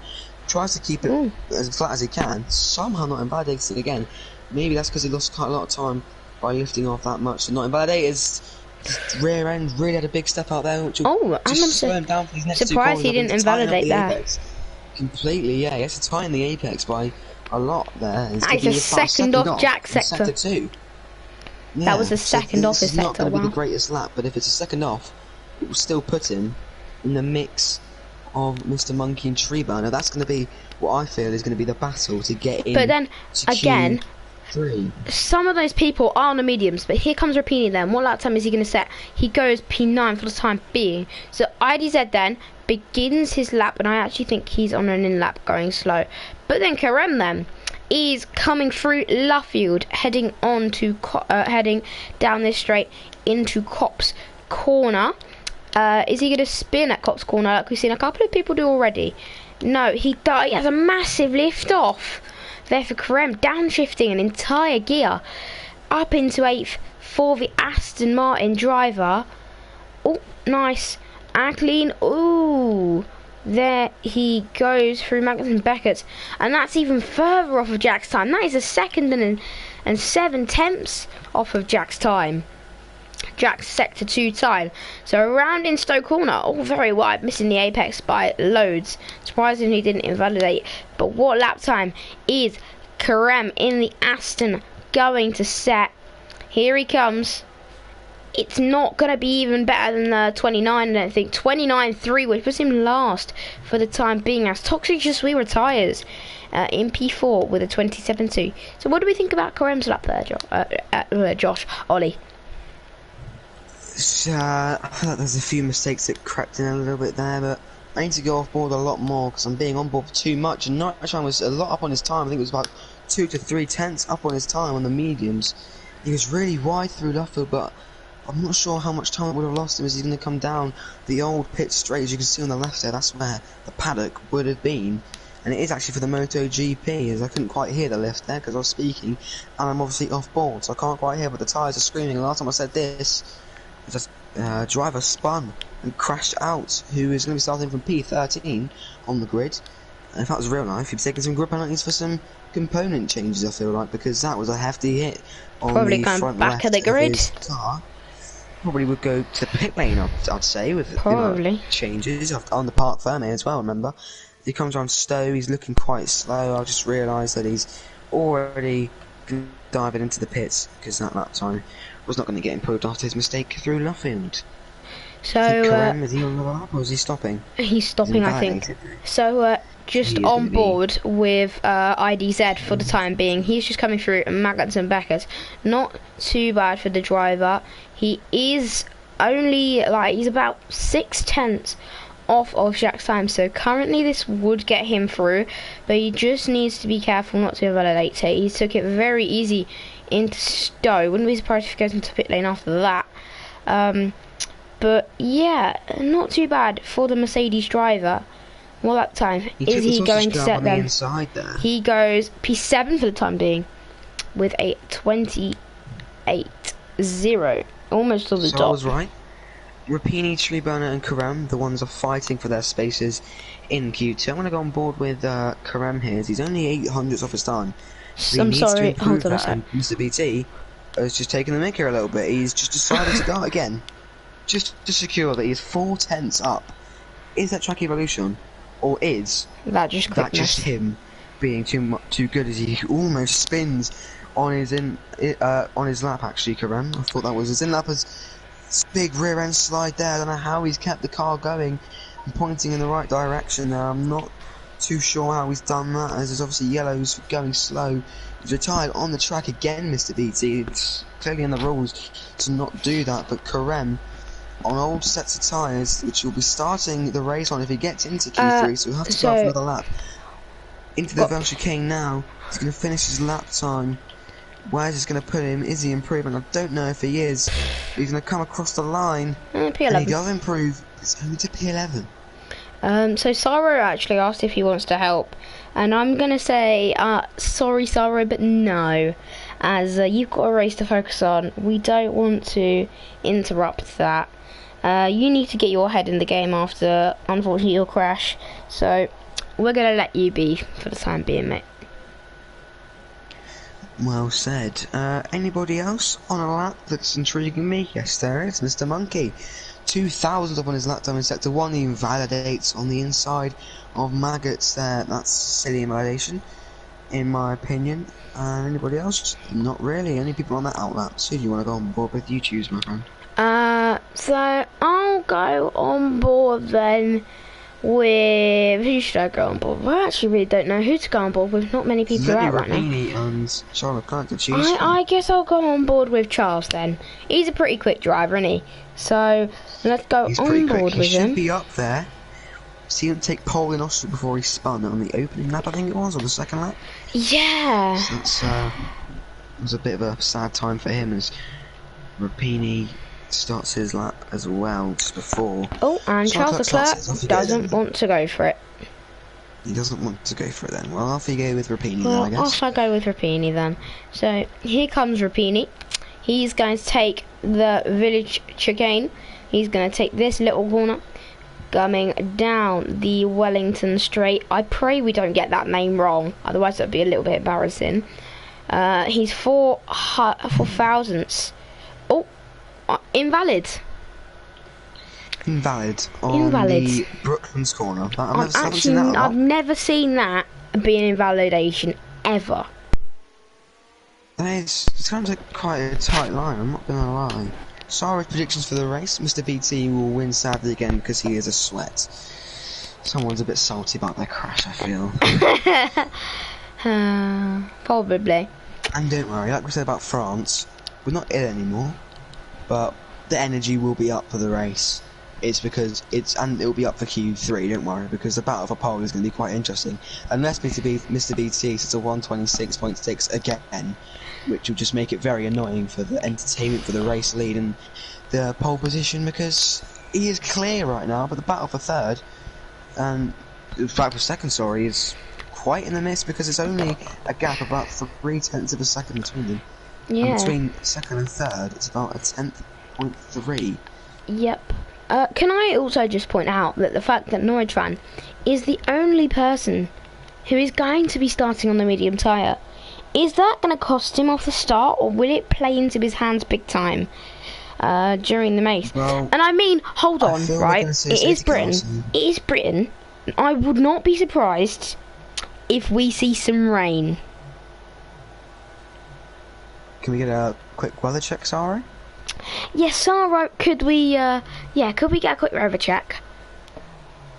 Tries to keep it as flat as he can. Somehow not invalidated it again. Maybe that's because he lost quite a lot of time by lifting off that much. So not invalidated. His rear end really had a big step out there, which will just slow him down for these next surprised he didn't invalidate that. Apex. Completely, yeah. He has to tighten the apex by a lot there. It's a second off Jack sector. Sector 2. Yeah, that was a second off his sector. It's not going to be the greatest lap, but if it's a second off, it will still put him in the mix of Mr. Monkey and Treeburner. That's going to be what I feel is going to be the battle to get in. But then, to again, Q3. some of those people are on the mediums, but here comes Rapini then. What lap time is he going to set? He goes P9 for the time being. So IDZ then begins his lap, and I actually think he's on an in-lap going slow. But then Karem then is coming through Luffield, heading down this straight into Copse Corner. Is he going to spin at Copse Corner like we've seen a couple of people do already? No, he has a massive lift off there for Karem, downshifting an entire gear up into 8th for the Aston Martin driver. Oh, nice and clean. Ooh, there he goes through Magnus and Beckett, and that's even further off of Jack's time. That is a second and 7/10 off of Jack's time. Jack's sector 2 time. So around in Stoke Corner, all very wide, missing the apex by loads. Surprisingly didn't invalidate. But what lap time is Karem in the Aston going to set? Here he comes. It's not going to be even better than the 29, I don't think. 29.3, which puts him last for the time being, as Toxic Just We retires in P4 with a 27.2. So what do we think about Karem's lap there, Josh? Ollie? I feel like there's a few mistakes that crept in a little bit there, but I need to go off board a lot more because I'm being on board for too much. And Nightshine was a lot up on his time. I think it was about 2 to 3 tenths up on his time on the mediums. He was really wide through Luffield, but I'm not sure how much time it would have lost him as he's going to come down the old pit straight. As you can see on the left there, that's where the paddock would have been. And it is actually for the MotoGP, as I couldn't quite hear the lift there because I was speaking, and I'm obviously off board, so I can't quite hear, but the tyres are screaming. And last time I said this, the driver spun and crashed out, who is going to be starting from P13 on the grid. And if that was real life, he'd be taking some grid penalties for some component changes, I feel like, because that was a hefty hit on probably the front back left of the grid. His car. Probably would go to the pit lane, I'd say, with probably changes on the Park Ferme as well. Remember, he comes around Stowe, he's looking quite slow. I just realised that he's already diving into the pits because that lap time was not going to get improved after his mistake through Luffield. So Karem, is he on the lap or is he stopping? He's stopping, I think. So just on board with IDZ for the time being. He's just coming through Maggots and Beckett. Not too bad for the driver. He is only he's about 6/10 off of Jack's time, so currently this would get him through, but he just needs to be careful not to invalidate it. He took it very easy into Stowe. Wouldn't be surprised if he goes into pit lane after that. But yeah, not too bad for the Mercedes driver. What lap time is he going to set then? He goes P7 for the time being with a 28.0, almost to the top. I was right. Rapini, Treeburner and Karem, the ones are fighting for their spaces in Q2. I'm going to go on board with Karem here, as he's only 8 hundredths off his time. So I'm sorry, hold on a sec. Mr. BT has just taken the mick here a little bit. He's just decided to go again, just to secure that he's 4 tenths up. Is that track evolution, or is that just him being too good as he almost spins on his lap? Actually, Karem, I thought that was his in lap. Big rear end slide there. I don't know how he's kept the car going and pointing in the right direction there. I'm not too sure how he's done that, as there's obviously yellows going slow. He's retired on the track again, Mr. BT. It's clearly in the rules to not do that, but Karem on old sets of tyres, which will be starting the race on if he gets into Q3, so he'll have to go for another lap. Into the Val chicane now. He's going to finish his lap time. Where's this going to put him? Is he improving? I don't know if he is. He's going to come across the line. P11. And he does improve. It's only to P11. So Saro actually asked if he wants to help, and I'm going to say, sorry Saro, but no, as you've got a race to focus on. We don't want to interrupt that. You need to get your head in the game after, unfortunately, your crash. So we're going to let you be for the time being, mate. Well said. Anybody else on a lap that's intriguing me? Yes, there is. Mr. Monkey. 2,000 up on his lap time in sector 1. He invalidates on the inside of Maggots there. That's silly invalidation, in my opinion. And anybody else? Not really. Only people on that outlap. So, do you want to go on board with? You choose, my friend. So I'll go on board then with... Who should I go on board with? I actually really don't know who to go on board with. Not many people are out right now. Rapini and Charlotte Clark to choose from. I guess I'll go on board with Charles then. He's a pretty quick driver, isn't he? So, let's go on board with him. He should be up there. See him take pole in Austria before he spun on the opening lap, I think it was, or the second lap. Yeah. So that's, it was a bit of a sad time for him as Rapini starts his lap as well just before. Oh, and Charles Leclerc doesn't want to go for it. He doesn't want to go for it then. Well, off you go with Rapini well, then, I guess. Off I go with Rapini then. So, here comes Rapini. He's going to take the village chicane. He's going to take this little corner. Coming down the Wellington Straight. I pray we don't get that name wrong. Otherwise, that'd be a little bit embarrassing. He's 4 thousandths. Oh, invalid. Invalid on the Brooklands corner. I've never seen that be an invalidation ever. It's kind of quite a tight line, I'm not gonna lie. Sorry, predictions for the race. Mr. BT will win sadly again because he is a sweat. Someone's a bit salty about their crash, I feel. Probably. And don't worry, like we said about France, we're not ill anymore, but the energy will be up for the race. It's because and it'll be up for Q3, don't worry, because the battle for pole is going to be quite interesting. Unless Mr. BT sets a 126.6 again, which will just make it very annoying for the entertainment for the race lead and the pole position, because he is clear right now, but the battle for third, and the battle for second, sorry, is quite in the mist because it's only a gap about 0.3 of a second between them. Yeah. And between second and third, it's about a 10.3. Yep. Can I also just point out that the fact that Norwich Fan is the only person who is going to be starting on the medium tyre, is that going to cost him off the start, or will it play into his hands big time during the race? Well, and I mean, hold on, right? It is Britain. It is Britain. I would not be surprised if we see some rain. Can we get a quick weather check, Sarah? Yes, Sarah, could we get a quick weather check?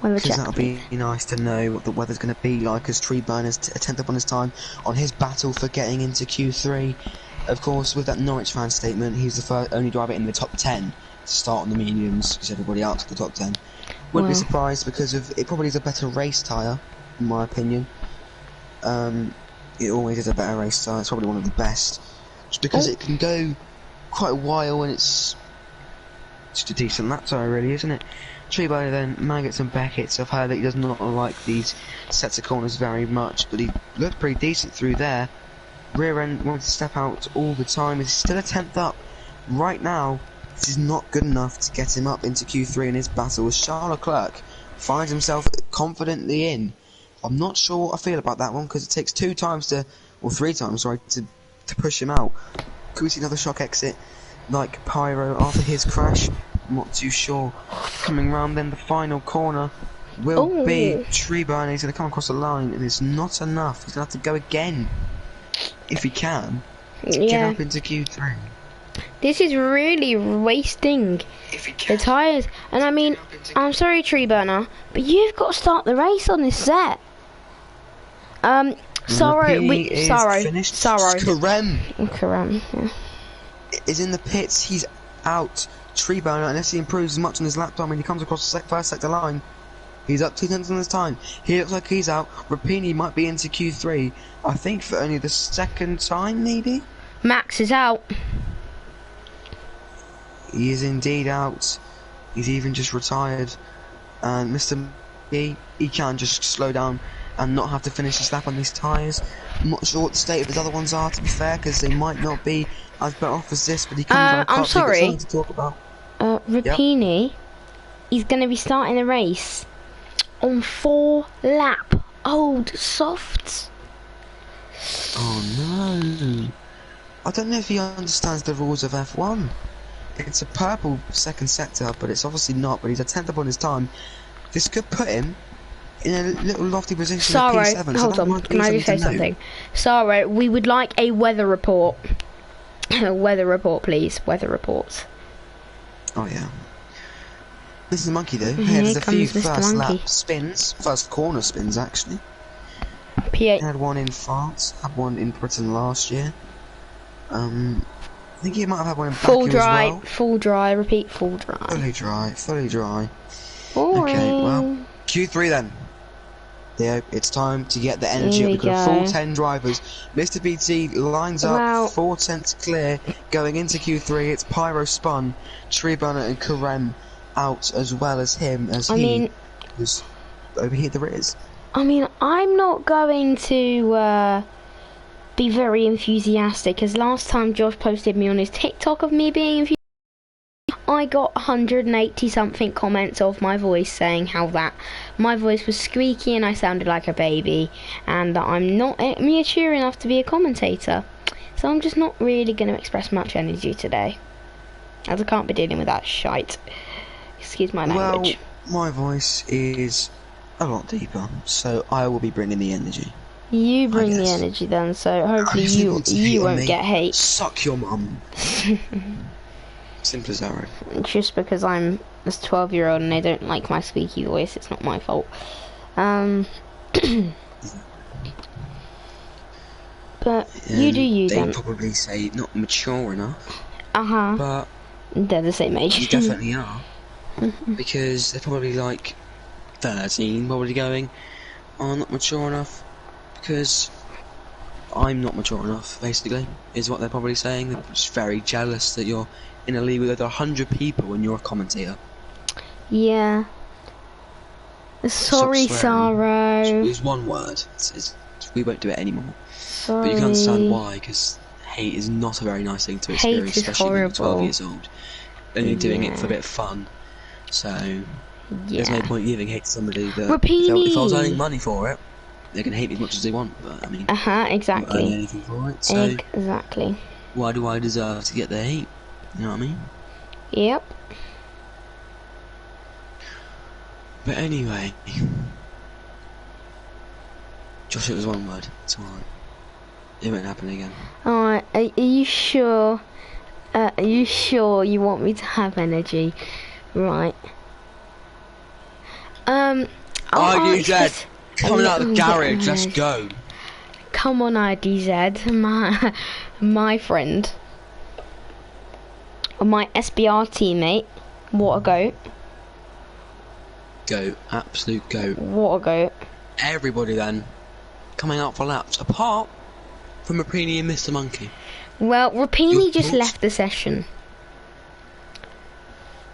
Because that'll be nice to know what the weather's going to be like as Tree Burner's a tenth up on his time on his battle for getting into Q3. Of course, with that Norwich fan statement, he's the only driver in the top 10 to start on the mediums, because everybody else in the top 10. Wouldn't be surprised because it probably is a better race tyre, in my opinion. It always is a better race tyre, it's probably one of the best. Just because it can go quite a while and it's just a decent lap tyre really, isn't it? Tree Burner then, Maggots and Beckett's. I've heard that he does not like these sets of corners very much, but he looked pretty decent through there. Rear end wanted to step out all the time. He's still a 10th up. Right now, this is not good enough to get him up into Q3 in his battle as Charles Leclerc finds himself confidently in. I'm not sure what I feel about that one because it takes 3 times, to push him out. Could we see another shock exit like Pyro after his crash? I'm not too sure. Coming round then, the final corner will be Tree Burner. He's going to come across the line and it's not enough. He's going to have to go again, if he can, to get up into Q3. This is really wasting the tyres. And I mean, I'm sorry Tree Burner, but you've got to start the race on this set. Karem is in the pits. He's out. Tree Burner, unless he improves as much on his lap time when he comes across the first sector line, he's up 2 tenths on his time. He looks like he's out. Rapini might be into Q3, I think for only the second time, maybe? Max is out. He is indeed out. He's even just retired. And Mr. he can just slow down and not have to finish his lap on these tyres. I'm not sure what the state of his other ones are, to be fair, because they might not be as better off as this, but he comes on. I'm sorry. To talk about. Rapini is going to be starting the race on 4 lap old softs. Oh no. I don't know if he understands the rules of F1. It's a purple second sector, but it's obviously not, but he's a 10th up on his time. This could put him in a little lofty position in P7. Hold on, can I just say something? Sorry, we would like a weather report. Weather report, please. Weather reports. Oh yeah. Mr. Monkey though. Here There's a few comes Mr. first Monkey. lap spins, first corner spins actually. P8. He had one in France, had one in Britain last year. I think he might have had one in Full Baku dry, as well. full dry, repeat, full dry. Fully dry, fully dry. Boring. Okay, well, Q3 then. Theo, it's time to get the energy up. Here we We've got a full go. 10 drivers. Mr. BT lines Wow. up, 4 tenths clear. Going into Q3, it's Pyro Spun, Tree Burner and Karem out as well as him, as was over here there is. I mean, I'm not going to be very enthusiastic, because last time Josh posted me on his TikTok of me being enthusiastic, I got 180 something comments of my voice saying how that my voice was squeaky and I sounded like a baby, and that I'm not mature enough to be a commentator. So I'm just not really going to express much energy today, as I can't be dealing with that shite. Excuse my language. Well, my voice is a lot deeper, so I will be bringing the energy. You bring the energy then, so hopefully you won't get hate. Suck your mum. Simple as that, right? Just because I'm a 12-year-old and they don't like my squeaky voice, it's not my fault. But you do you then. They probably say not mature enough. But they're the same age. you definitely are. Because they're probably like 13, probably going, oh, not mature enough. Because I'm not mature enough, basically, is what they're probably saying. They're just very jealous that you're in a league with over 100 people and you're a commentator. Yeah. Sorry, Sorrow. Use one word. We won't do it anymore. Sorry. But you can understand why, because hate is not a very nice thing to experience, especially when you're 12 years old. And you're doing it for a bit of fun. So, there's no point giving hate to somebody that, if I was earning money for it, they can hate me as much as they want, but I mean, exactly. I'm not earning anything for it, so exactly. Why do I deserve to get the hate? You know what I mean? Yep. But anyway, Josh, it was one word. It's alright. It won't happen again. Alright, are you sure? Are you sure you want me to have energy? Right. RDZ, coming out of the garage, let's go. Come on, RDZ, my friend. My SBR teammate. What a goat. Goat, absolute goat. What a goat. Everybody then, coming out for laps, apart from Rapini and Mr. Monkey. Well, Rapini just left the session.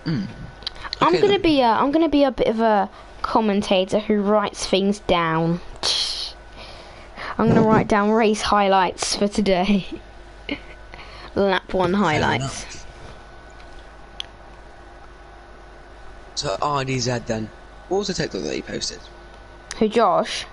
Okay, I'm gonna be a bit of a commentator who writes things down. I'm gonna write down race highlights for today. Lap 1 highlights. So RDZ then, what was the TikTok that he posted? Who, Josh?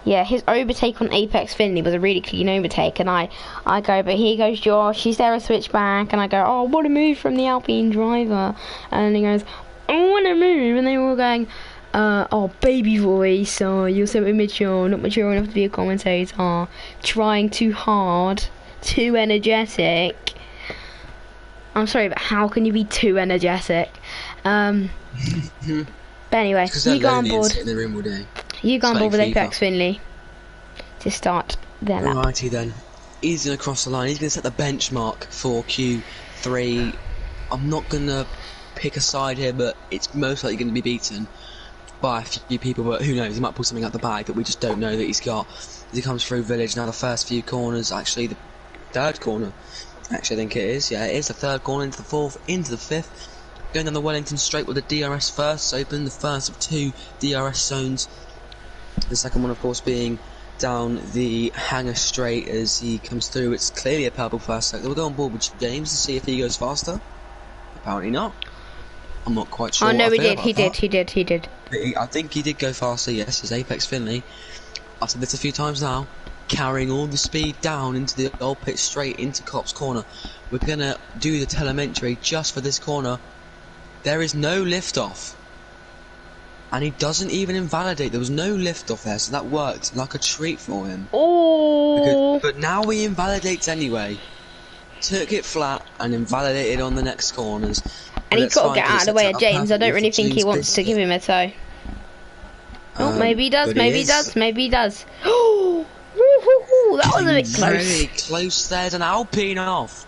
Yeah, his overtake on Apex Finley was a really clean overtake, and I go, but here goes Josh, he's there a switchback, and I go, oh, what a move from the Alpine driver, and he goes, oh, what a move, and they were all going, oh, baby voice, oh, you're so immature, not mature enough to be a commentator, trying too hard, too energetic. I'm sorry, but how can you be too energetic? But anyway, you go on board. In the room all day. You go on board with Apex Finley to start their lap. Alrighty then. He's going to cross the line. He's going to set the benchmark for Q3. I'm not going to pick a side here, but it's most likely going to be beaten by a few people. But who knows? He might pull something out the bag that we just don't know that he's got. As he comes through Village, now the first few corners, actually the third corner. Actually, I think it is. Yeah, it is the third corner into the fourth, into the fifth. Going down the Wellington straight with the DRS first open, the first of 2 DRS zones. The second one, of course, being down the hangar straight as he comes through. It's clearly a purple first sector. We'll go on board with James to see if he goes faster. Apparently not. I'm not quite sure. Oh no, he did. I think he did go faster, yes, as Apex Finley. I've said this a few times now. Carrying all the speed down into the old pit straight into Cop's corner. We're going to do the telemetry just for this corner. There is no lift-off. And he doesn't even invalidate. There was no lift-off there, so that worked like a treat for him. Oh! But now he invalidates anyway. took it flat and invalidated on the next corners. And he's got to get out of the way of James. I don't really think he wants to give him a toe. Oh, maybe he does, maybe he does, maybe he does. Oh, that was a bit close. Very close there, an Alpine off.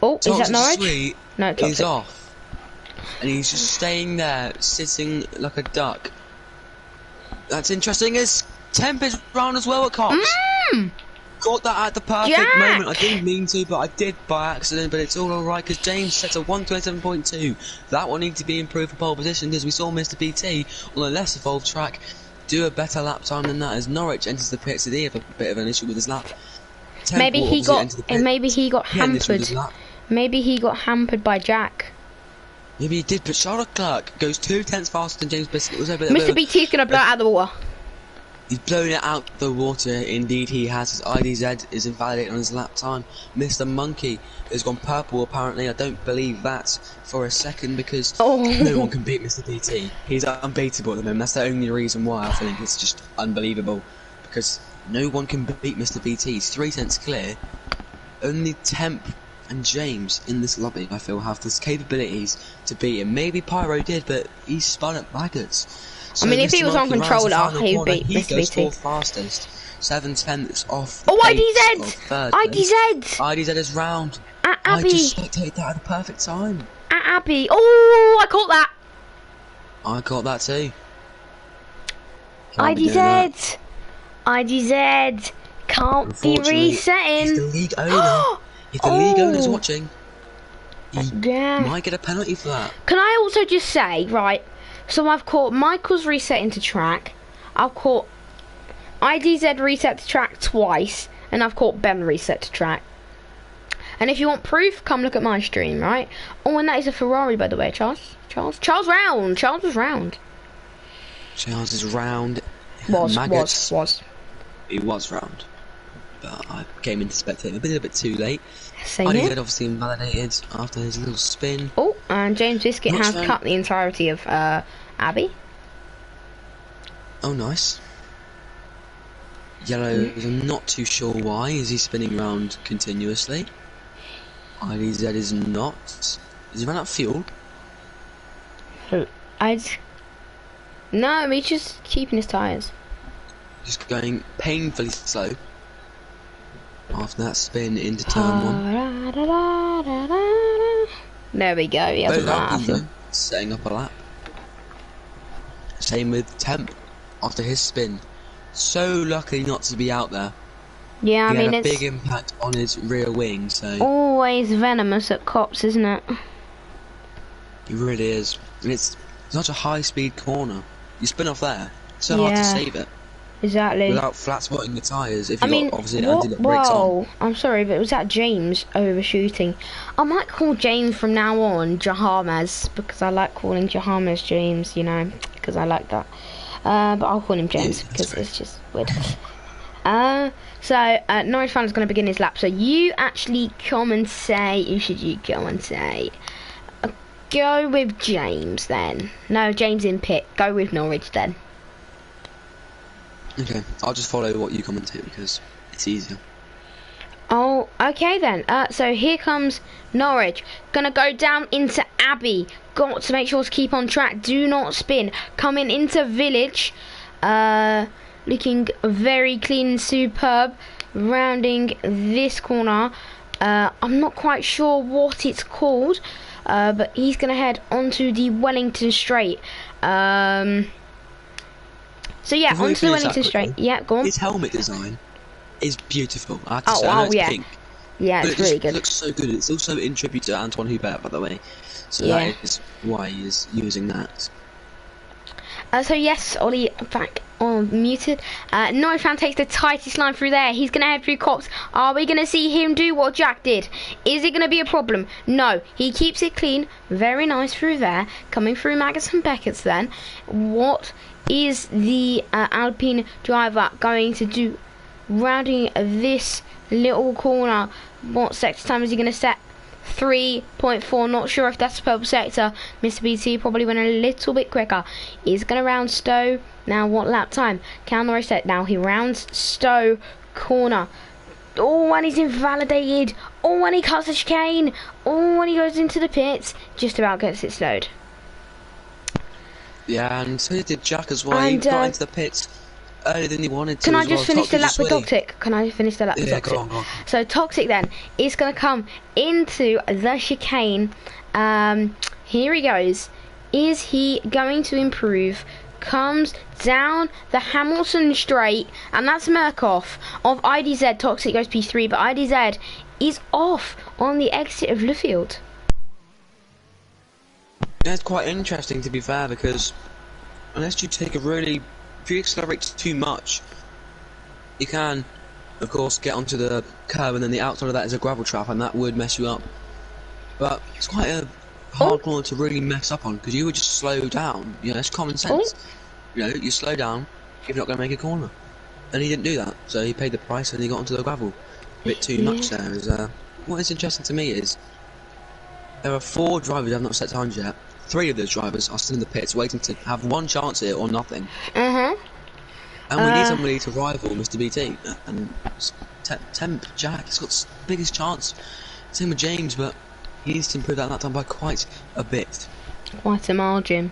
Oh, is that Norwich? No, he's off. And he's just staying there, sitting like a duck. That's interesting. His temp is round as well at Cox. Got that at the perfect moment. I didn't mean to, but I did by accident. But it's all alright because James sets a 1:27.2. That will need to be improved for pole position because we saw Mr. BT on a less evolved track do a better lap time than that as Norwich enters the pits. He have a bit of an issue with his lap. Maybe he got hampered. Maybe he got hampered by Jack. Maybe he did, but Charlotte Clark goes 2 tenths faster than James Biscuit. Mr. BT's gonna blow it out of the water. He's blown it out the water, indeed he has. His IDZ is invalidated on his lap time. Mr. Monkey has gone purple apparently. I don't believe that for a second because no one can beat Mr. BT. He's unbeatable at the moment. That's the only reason why I think it's just unbelievable. Because no one can beat Mr. BT. He's 3 tenths clear. Only Temp and James in this lobby, I feel, have the capabilities to beat him. Maybe Pyro did, but he spun at maggots. So I mean, if he was on controller, he would beat Mr. BT. He goes 4th fastest, 7 tenths off. Oh, IDZ! IDZ! IDZ is round. At Abbey. I just spectated that at the perfect time. At Abbey. Oh, I caught that. I caught that too. IDZ. IDZ. Can't be resetting. If the league owner, if the league owner's watching, he might get a penalty for that. Can I also just say, right, so I've caught Michael's resetting to track, I've caught IDZ reset to track twice, and I've caught Ben reset to track. And if you want proof, come look at my stream, right? Oh, and that is a Ferrari, by the way, Charles round. Charles was round. Charles is round. Was. He was round. But I came in to spectate a bit too late. Same IDZ here. obviously invalidated after his little spin. Oh, and James Biscuit has cut the entirety of Abbey. Oh, nice. Yellow, I'm not too sure why. Is he spinning around continuously? IDZ is not. Has he run out of fuel? No, he's just keeping his tyres. Just going painfully slow. After that spin into turn 1. There we go, he has a laugh. Setting up a lap. Same with Temp. After his spin. So lucky not to be out there. Yeah, I mean, it's a big impact on his rear wing, so... Always venomous at cops, isn't it? It really is. And it's such a high-speed corner. You spin off there. It's so hard to save it. Exactly. Without flat spotting the tyres, if you got obviously anti-lock brakes on. I'm sorry, but was that James overshooting? I might call James from now on Jahames, because I like calling Jahames James, you know, because I like that. But I'll call him James because it's just weird. So Norwich fan is going to begin his lap. So you actually come and say, who should you go and say? Go with James then. No, James in pit. Go with Norwich then. Okay, I'll just follow what you commentate because it's easier. Oh, okay then. So here comes Norwich. Gonna go down into Abbey. Got to make sure to keep on track. Do not spin. Coming into Village. Looking very clean and superb. Rounding this corner. I'm not quite sure what it's called. But he's gonna head onto the Wellington Straight. So yeah, onto the Wellington Straight. Yeah, go on. His helmet design is beautiful. I have to say, I know it's pink. Yeah, it's really good. It looks so good. It's also in tribute to Antoine Hubert, by the way. So that is why he is using that. So yes, Ollie back on muted. Norwich fan takes the tightest line through there. He's gonna head through Cox. Are we gonna see him do what Jack did? Is it gonna be a problem? No. He keeps it clean. Very nice through there. Coming through Maggots and Beckett's then. What is the Alpine driver going to do? Rounding this little corner. What sector time is he going to set? 3.4. Not sure if that's purple sector. Mr. BT probably went a little bit quicker. He's going to round Stowe. Now what lap time? Can Norwich set? Now he rounds Stowe corner. Oh, and he's invalidated. Oh, and he cuts the chicane. Oh, and he goes into the pits. Just about gets it slowed. Yeah, and so did Jack as well. And, he got into the pits earlier than he wanted to. Can I just finish the lap with Toxic? Can I finish the lap with Toxic? Go on. So Toxic then is going to come into the chicane. Here he goes. Is he going to improve? Comes down the Hamilton straight, and that's Murkoff of IDZ. Toxic goes P3, but IDZ is off on the exit of Luffield. That's quite interesting, to be fair, because unless you take if you accelerate too much, you can, of course, get onto the curb, and then the outside of that is a gravel trap, and that would mess you up. But it's quite a hard corner to really mess up on, because you would just slow down. You know, it's common sense. You know, you slow down if you're not going to make a corner. And he didn't do that, so he paid the price and he got onto the gravel. A bit too much there. What is interesting to me is there are 4 drivers who have not set times yet. 3 of those drivers are still in the pits waiting to have one chance here or nothing. And we need somebody to rival Mr. BT. And Temp Jack has got the biggest chance. Same with James, but he needs to improve that time by quite a bit. Quite a margin.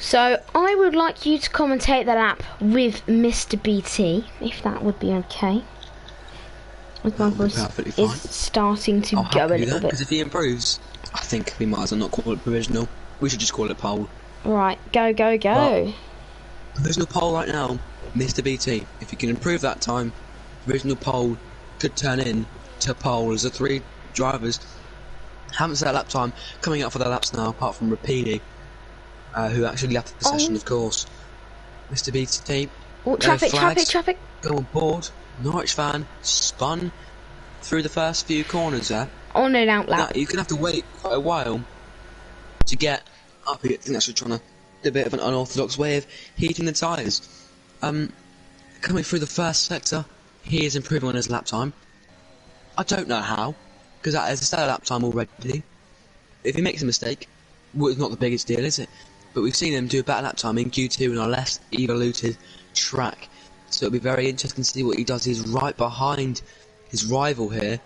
So I would like you to commentate the lap with Mr. BT, if that would be okay. With my voice is starting to go a little bit. Because if he improves, I think we might as well not call it provisional. We should just call it pole. Right, go. Well, provisional pole right now, Mr. BT. If you can improve that time, provisional pole could turn in to pole as the 3 drivers haven't set a lap time coming up for their laps now, apart from Rapini, who actually left the session, of course. Mr. BT. Oh, traffic. Go on board. Norwich fan spun through the first few corners there. On an out lap. Now, you're going to have to wait quite a while to get up here. I think that's just trying to do a bit of an unorthodox way of heating the tyres. Coming through the first sector, he is improving on his lap time. I don't know how, because that is a stellar lap time already. If he makes a mistake, well, it's not the biggest deal, is it? But we've seen him do a better lap time in Q2 in a less evoluted track. So it'll be very interesting to see what he does. He's right behind his rival here.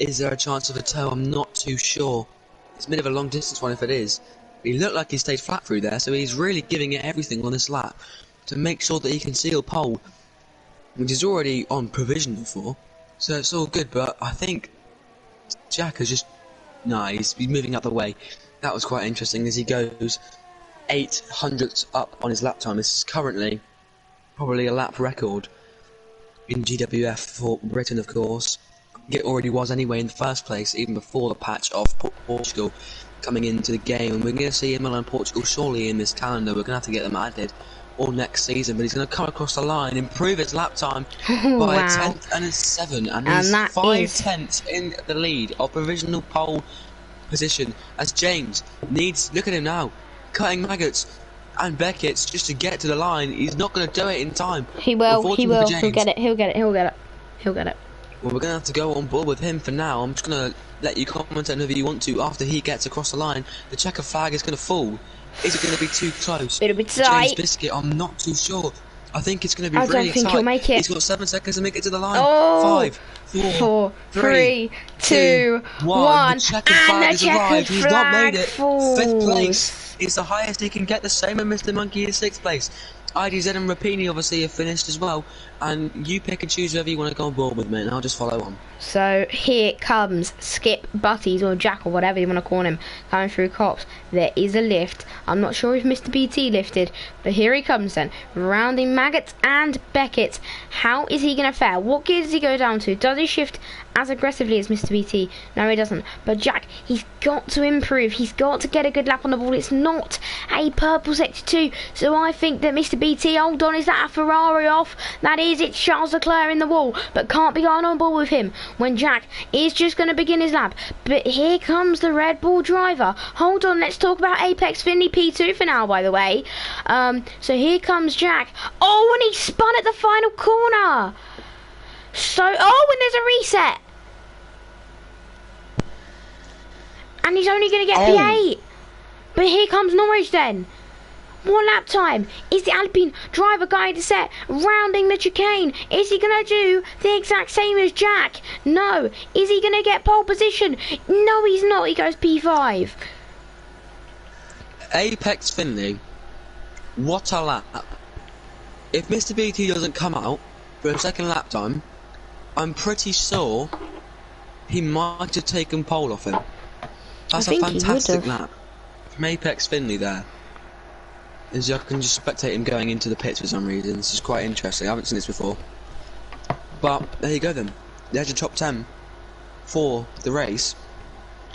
Is there a chance of a tow? I'm not too sure. It's a bit of a long distance one if it is. He looked like he stayed flat through there, so he's really giving it everything on this lap to make sure that he can seal pole, which is already on provisional for. So it's all good, but I think Jack has just... No, he's moving out the way. That was quite interesting as he goes 800ths up on his lap time. This is currently probably a lap record in GWF for Britain, of course. It already was anyway in the first place, even before the patch of Portugal coming into the game. And we're going to see Imola and Portugal surely in this calendar. We're going to have to get them added all next season. But he's going to come across the line, improve his lap time by a 10th and a 7. And he's 5/10ths in the lead of provisional pole position. As James needs, look at him now, cutting maggots and Beckett's just to get to the line. He's not going to do it in time. He will. He'll get it. Well, we're going to have to go on board with him for now. I'm just going to let you comment on whoever you want to. After he gets across the line, the checker flag is going to fall. Is it going to be too close? It'll be tight. James Biscuit, I'm not too sure. I think it's going to be really tight. I don't think he'll make it. He's got 7 seconds to make it to the line. Oh, 5, 4, 3, 2, 1. The checkered flag has arrived. He's not made it. Falls. 5th place is the highest he can get. The same with Mr. Monkey in 6th place. IDZ and Rapini obviously have finished as well, and you pick and choose whoever you want to go on board with, mate, and I'll just follow on. So here comes Skip Butties, or Jack, or whatever you want to call him, coming through cops. There is a lift. I'm not sure if Mr. BT lifted, but here he comes then, rounding Maggots and Beckett. How is he going to fare? What gear does he go down to? Does he shift as aggressively as Mr. BT? No, he doesn't. But Jack, he's got to improve. He's got to get a good lap on the ball. It's not a purple sector 2, so I think that Mr. BT, hold on, is that a Ferrari off? That is, it's Charles Leclerc in the wall, but can't be going on board with him when Jack is just going to begin his lap. But here comes the Red Bull driver. Hold on, let's talk about Apex Finley P2 for now, by the way. So here comes Jack. Oh, and he spun at the final corner. So, oh, and there's a reset. And he's only going to get P8. But here comes Norwich then. One lap time. Is the Alpine driver guide set rounding the chicane? Is he going to do the exact same as Jack? No. Is he going to get pole position? No, he's not. He goes P5. Apex Finley, what a lap. If Mr. BT doesn't come out for a second lap time, I'm pretty sure he might have taken pole off him. That's a fantastic lap from Apex Finley there. As I can just spectate him going into the pits for some reason. This is quite interesting. I haven't seen this before. But there you go then. There's your top 10 for the race.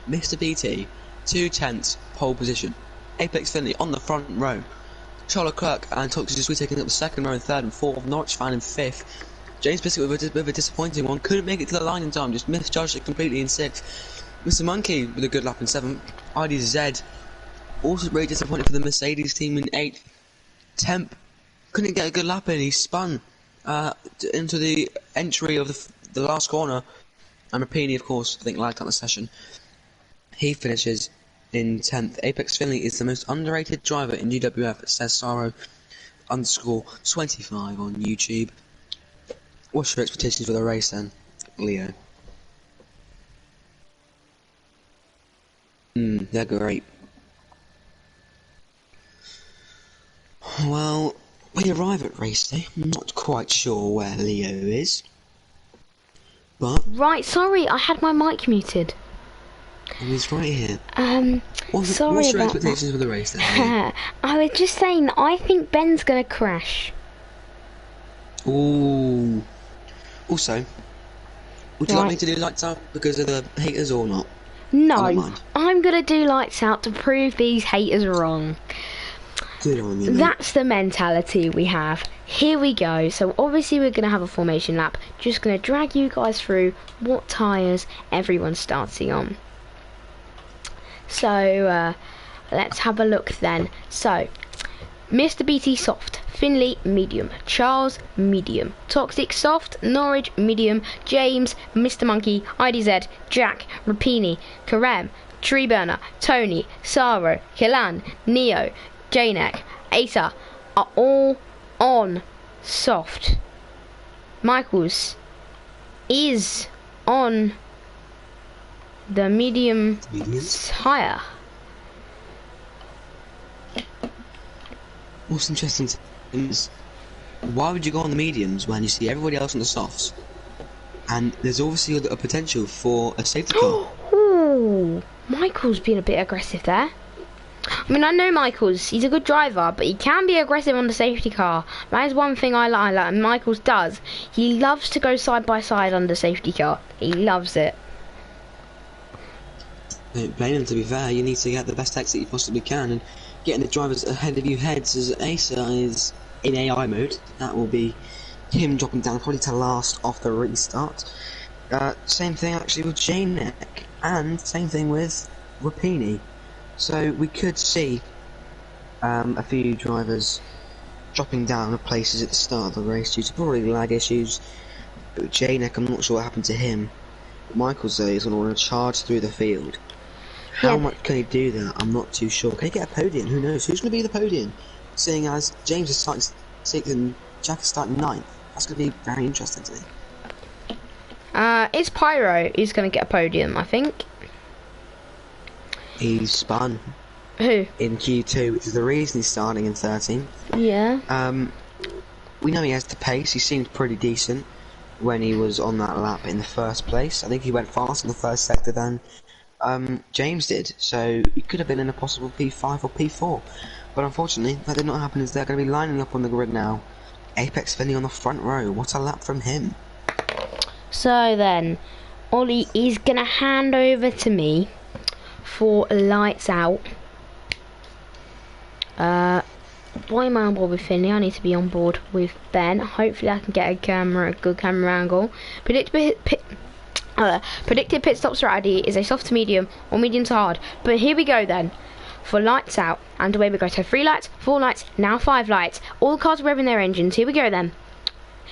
Mr. BT, 2/10 pole position. Apex Finley on the front row. Charles Leclerc and Toxic Sweet taking up the second row and third and fourth. Norwich fan in fifth. James Biscuit with a disappointing one. Couldn't make it to the line in time. Just misjudged it completely in sixth. Mr. Monkey with a good lap in seventh. IDZ also very disappointed for the Mercedes team in eighth. Temp couldn't get a good lap in. He spun into the entry of the last corner. And Rapini, of course, I think lagged out the session. He finishes in 10th. Apex Finley is the most underrated driver in GWF, says Saro_25 on YouTube. What's your expectations for the race then, Leo? They're great. Well, we arrive at race day. I'm not quite sure where Leo is. But... Right, sorry, I had my mic muted. And he's right here. What's your expectations for the race then? I was just saying that I think Ben's gonna crash. Ooh. Also, would you like me to do lights out because of the haters or not? No, I'm gonna do lights out to prove these haters wrong. Good on you, mate. That's the mentality we have. Here we go. So obviously we're gonna have a formation lap. Just gonna drag you guys through what tyres everyone's starting on. So let's have a look then. So Mr. BT soft, Finley medium, Charles medium, Toxic soft, Norwich medium, James, Mr. Monkey, IDZ, Jack, Rapini, Karem, Tree Burner, Tony, Saro, Killan, Neo, Janek, Asa are all on soft. Michaels is on the medium tyre. What's interesting is, why would you go on the mediums when you see everybody else on the softs? And there's obviously a potential for a safety car. Ooh, Michael's being a bit aggressive there. I mean, I know Michael's, he's a good driver, but he can be aggressive on the safety car. That is one thing I like, and Michael's does. He loves to go side by side on the safety car. He loves it. Don't blame him, to be fair. You need to get the best exit you possibly can, and getting the drivers ahead of you heads as Asa is in AI mode. That will be him dropping down probably to last off the restart. Same thing actually with Janek, and same thing with Rapini. So we could see a few drivers dropping down of places at the start of the race due to probably lag issues. But Janek, I'm not sure what happened to him. Michael's though is going to want to charge through the field. How much can he do that? I'm not too sure. Can he get a podium? Who knows? Who's going to be the podium? Seeing as James is starting 6th and Jack is starting 9th. That's going to be very interesting to me. It's Pyro who's going to get a podium, I think. He's spun. Who? In Q2, which is the reason he's starting in 13th. Yeah. We know he has the pace. He seemed pretty decent when he was on that lap in the first place. I think he went fast in the first sector than James did, so he could have been in a possible P5 or P4, but unfortunately that did not happen, as they're going to be lining up on the grid now. Apex Finley on the front row. What a lap from him. So then Ollie is going to hand over to me for lights out. Why am I on board with Finley? I need to be on board with Ben. Hopefully I can get a good camera angle. Predicted pit stop strategy is a soft to medium or medium to hard. But here we go then. For lights out, and away we go. So 3 lights, 4 lights, now 5 lights. All the cars are revving their engines. Here we go then.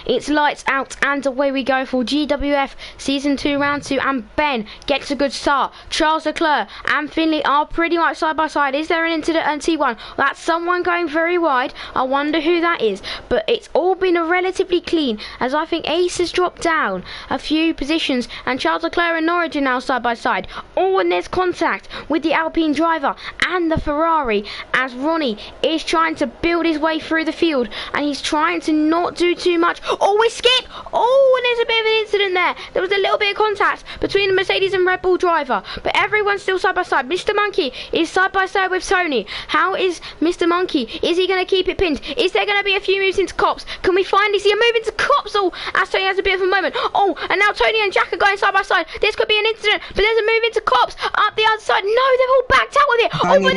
It's lights out and away we go for GWF Season 2 Round 2, and Ben gets a good start. Charles Leclerc and Finley are pretty much side by side. Is there an incident on T1? That's someone going very wide. I wonder who that is, but it's all been a relatively clean, as I think Ace has dropped down a few positions, and Charles Leclerc and Norwich are now side by side. Oh, and there's contact with the Alpine driver and the Ferrari, as Ronnie is trying to build his way through the field, and he's trying to not do too much. Oh, we skip! Oh, and there's a bit of an incident there. There was a little bit of contact between the Mercedes and Red Bull driver, but everyone's still side by side. Mr. Monkey is side by side with Tony. How is Mr. Monkey? Is he going to keep it pinned? Is there going to be a few moves into cops? Can we finally see a move into cops? Oh, as Tony has a bit of a moment. Oh, and now Tony and Jack are going side by side. This could be an incident, but there's a move into cops up the other side. No, they've all backed out with it. Oh, but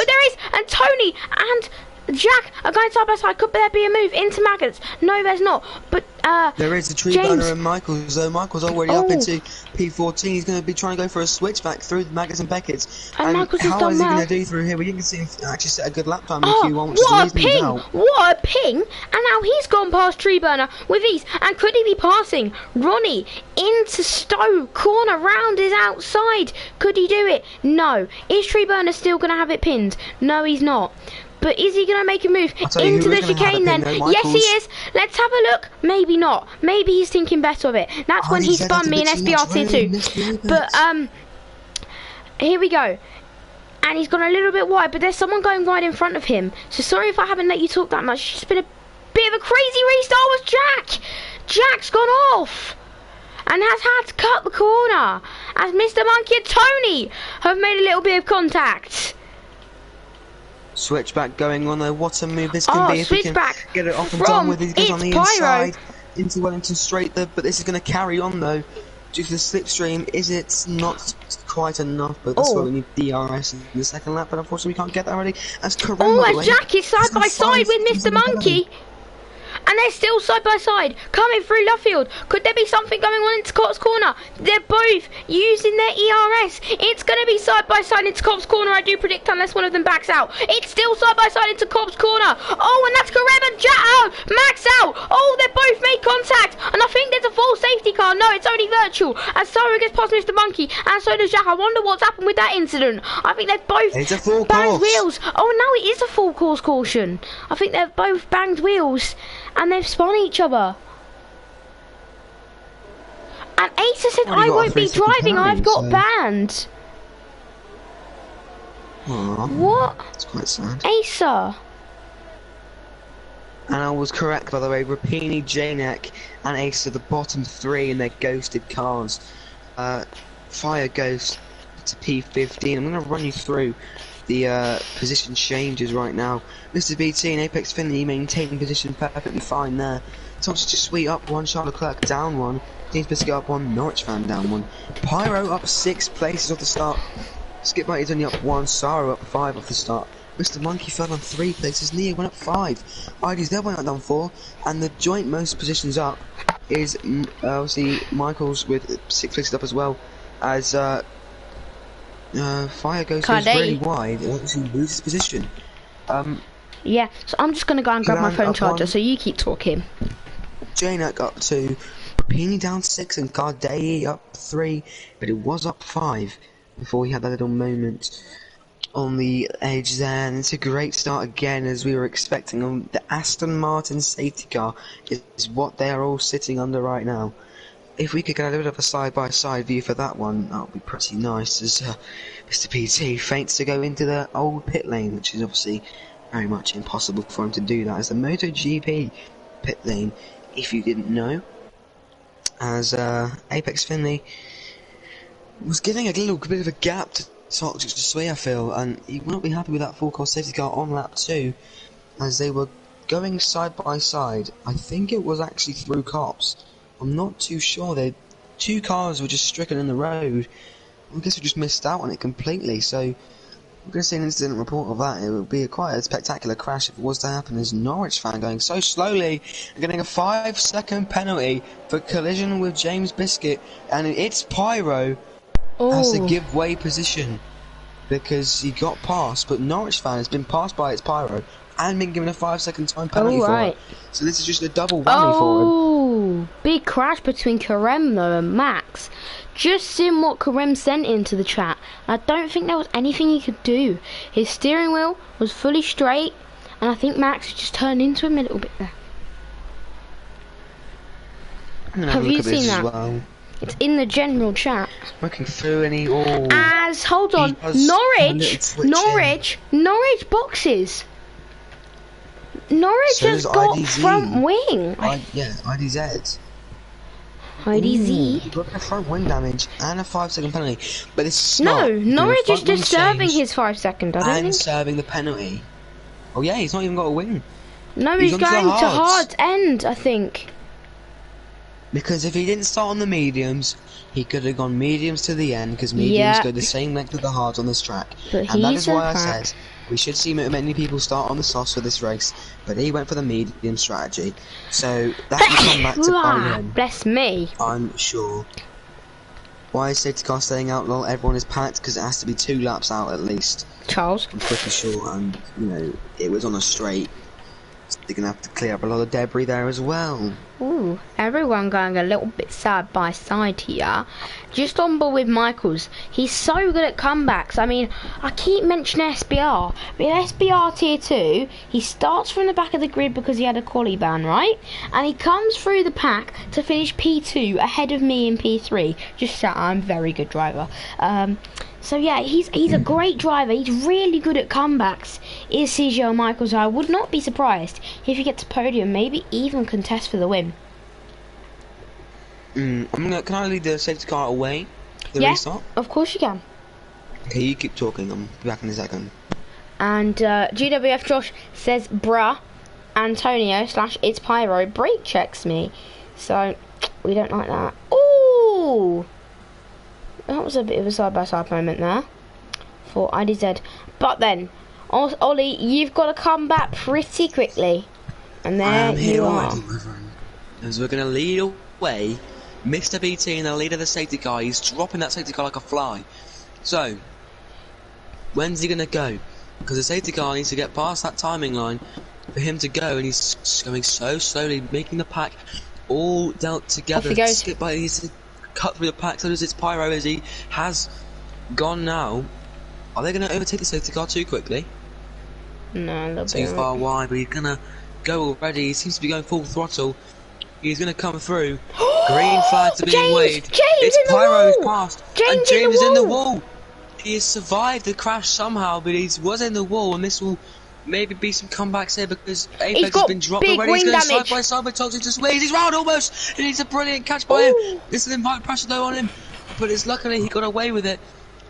there is, and Tony and Jack are going side by side. Could there be a move into Maggots? No, there's not. But there is a tree burner in Michael's, though. Michael's already up into P14. He's going to be trying to go for a switchback through the Maggots and Beckett's. And how is he going to do through here? We didn't see him actually set a good lap time in Q1, which what is a ping! What a ping! And now he's gone past Tree Burner with ease. And could he be passing Ronnie into Stowe corner round his outside? Could he do it? No. Is Tree Burner still going to have it pinned? No, he's not. But is he going to make a move into the chicane then? Yes, he is. Let's have a look. Maybe not. Maybe he's thinking better of it. That's when he spun me in SBR2. But, here we go. And he's gone a little bit wide, but there's someone going wide in front of him. So sorry if I haven't let you talk that much. It's just been a bit of a crazy restart. Was Jack. Jack's gone off and has had to cut the corner, as Mr. Monkey and Tony have made a little bit of contact. Switchback going on though. What a move this can be if he can get it off and done with. He goes on the inside into Wellington Straight there, but this is going to carry on though due to the slipstream. Is it not quite enough? But that's why we need DRS in the second lap, but unfortunately we can't get that already. As Jack is side by side with Mr. Monkey. And they're still side by side, coming through Luffield. Could there be something going on into Cops Corner? They're both using their ERS. It's going to be side by side into Cops Corner, I do predict, unless one of them backs out. It's still side by side into Cops Corner. Oh, and that's Kareb and Jack out. Max out. Oh, they both made contact. And I think there's a full safety car. No, it's only virtual. As Sarah gets past Mr. Monkey, and so does Jack. I wonder what's happened with that incident. I think they've both banged wheels. Oh, now it is a full course caution. I think they've both banged wheels. And they've spun each other. And Asa said, I won't be driving, I've got banned. What? That's quite sad. Asa. And I was correct, by the way. Rapini, Janek, and Asa, the bottom three in their ghosted cars. Fire Ghost to P15. I'm going to run you through the position changes right now. Mr. BT and Apex Finley maintaining position perfectly fine there. Thompson just sweet up one, Charlotte Clerk down one, James Biscuit up one, Norwich fan down one, Pyro up 6 places off the start, Skip Mighty's only up 1, Saro up 5 off the start, Mr. Monkey fell on 3 places, Nia went up 5, ID's there went up down 4, and the joint most positions up is obviously Michael's with 6 places up as well, as Fire goes really wide and actually loses position. Yeah, so I'm just gonna go and grab my phone charger, so you keep talking. Janek up 2, Rapini down 6, and Gardei up 3, but it was up 5 before he had that little moment on the edge there, and it's a great start again as we were expecting. The Aston Martin safety car is what they are all sitting under right now. If we could get a little bit of a side-by-side view for that one, that would be pretty nice, as Mr. PT feints to go into the old pit lane, which is obviously very much impossible for him to do that, as the MotoGP pit lane, if you didn't know, as Apex Finley was giving a little bit of a gap to Toxic to Sway, I feel, and he wouldn't be happy with that full course safety car on lap 2, as they were going side-by-side. I think it was actually through cops. I'm not too sure. The 2 cars were just stricken in the road. I guess we just missed out on it completely. So I'm going to see an incident report of that. It would be quite a spectacular crash if it was to happen. As Norwich fan going so slowly and getting a 5-second penalty for collision with James Biscuit, and it's Pyro has to give way position because he got past. But Norwich fan has been passed by its Pyro and been given a 5-second time penalty for it. So this is just a double whammy for him. Ooh, big crash between Karem though and Max. Just seen what Karem sent into the chat. I don't think there was anything he could do. His steering wheel was fully straight, and I think Max just turned into him a little bit there. Have you seen that? Well. It's in the general chat. Looking through any Hold on, Norwich boxes. Norwich so has got IDZ. front wing. IDZ. IDZ. Got a front wing damage and a 5-second penalty, but it's No, Norwich is just serving his 5 second. I don't think. Serving the penalty. Oh yeah, he's not even got a wing. No, he's going to hard end, I think. Because if he didn't start on the mediums, he could have gone mediums to the end, because mediums go the same length with the hards on this track. But and that is why I said we should see many people start on the softs for this race, but he went for the medium strategy. So that can come back to bite him. Bless me. I'm sure. Why is safety car staying out while everyone is packed? Because it has to be 2 laps out at least. Charles. I'm pretty sure, and you know, it was on a straight. So they're gonna have to clear up a lot of debris there as well. Ooh, everyone going a little bit side by side here. Just on board with Michaels. He's so good at comebacks. I mean, I keep mentioning SBR. But in SBR Tier 2, he starts from the back of the grid because he had a quali ban, right? And he comes through the pack to finish P2 ahead of me in P3. Just so I'm a very good driver. So yeah, he's a great driver. He's really good at comebacks. Is Sergio Michaels? I would not be surprised if he gets a podium, maybe even contest for the win. Can I lead the safety car away? Restart? Of course you can. Okay, you keep talking. I'll be back in a second. And GWF Josh says, bruh, Antonio / it's Pyro brake checks me. So we don't like that. Ooh, that was a bit of a side-by-side moment there for IDZ. But then, Ollie, you've got to come back pretty quickly. And there you are. As we're going to lead away, Mr. BT in the lead of the safety car. He's dropping that safety car like a fly. So, when's he going to go? Because the safety car needs to get past that timing line for him to go, and he's going so slowly, making the pack all dealt together. Off he goes. Skip by, he's to cut through the pack, so does its Pyro as he has gone now. Are they going to overtake the safety car too quickly? No, they'll Too far wide, but he's going to go already. He seems to be going full throttle. He's going to come through. Green flag to be waved. It's Pyro's passed. And James is in the wall. He has survived the crash somehow, but he was in the wall, and this will maybe be some comebacks here because Apex has been dropped already. He's going side by side with Toxic to squeeze. He's round almost. And it's a brilliant catch by him. This will invite pressure though on him, but it's luckily he got away with it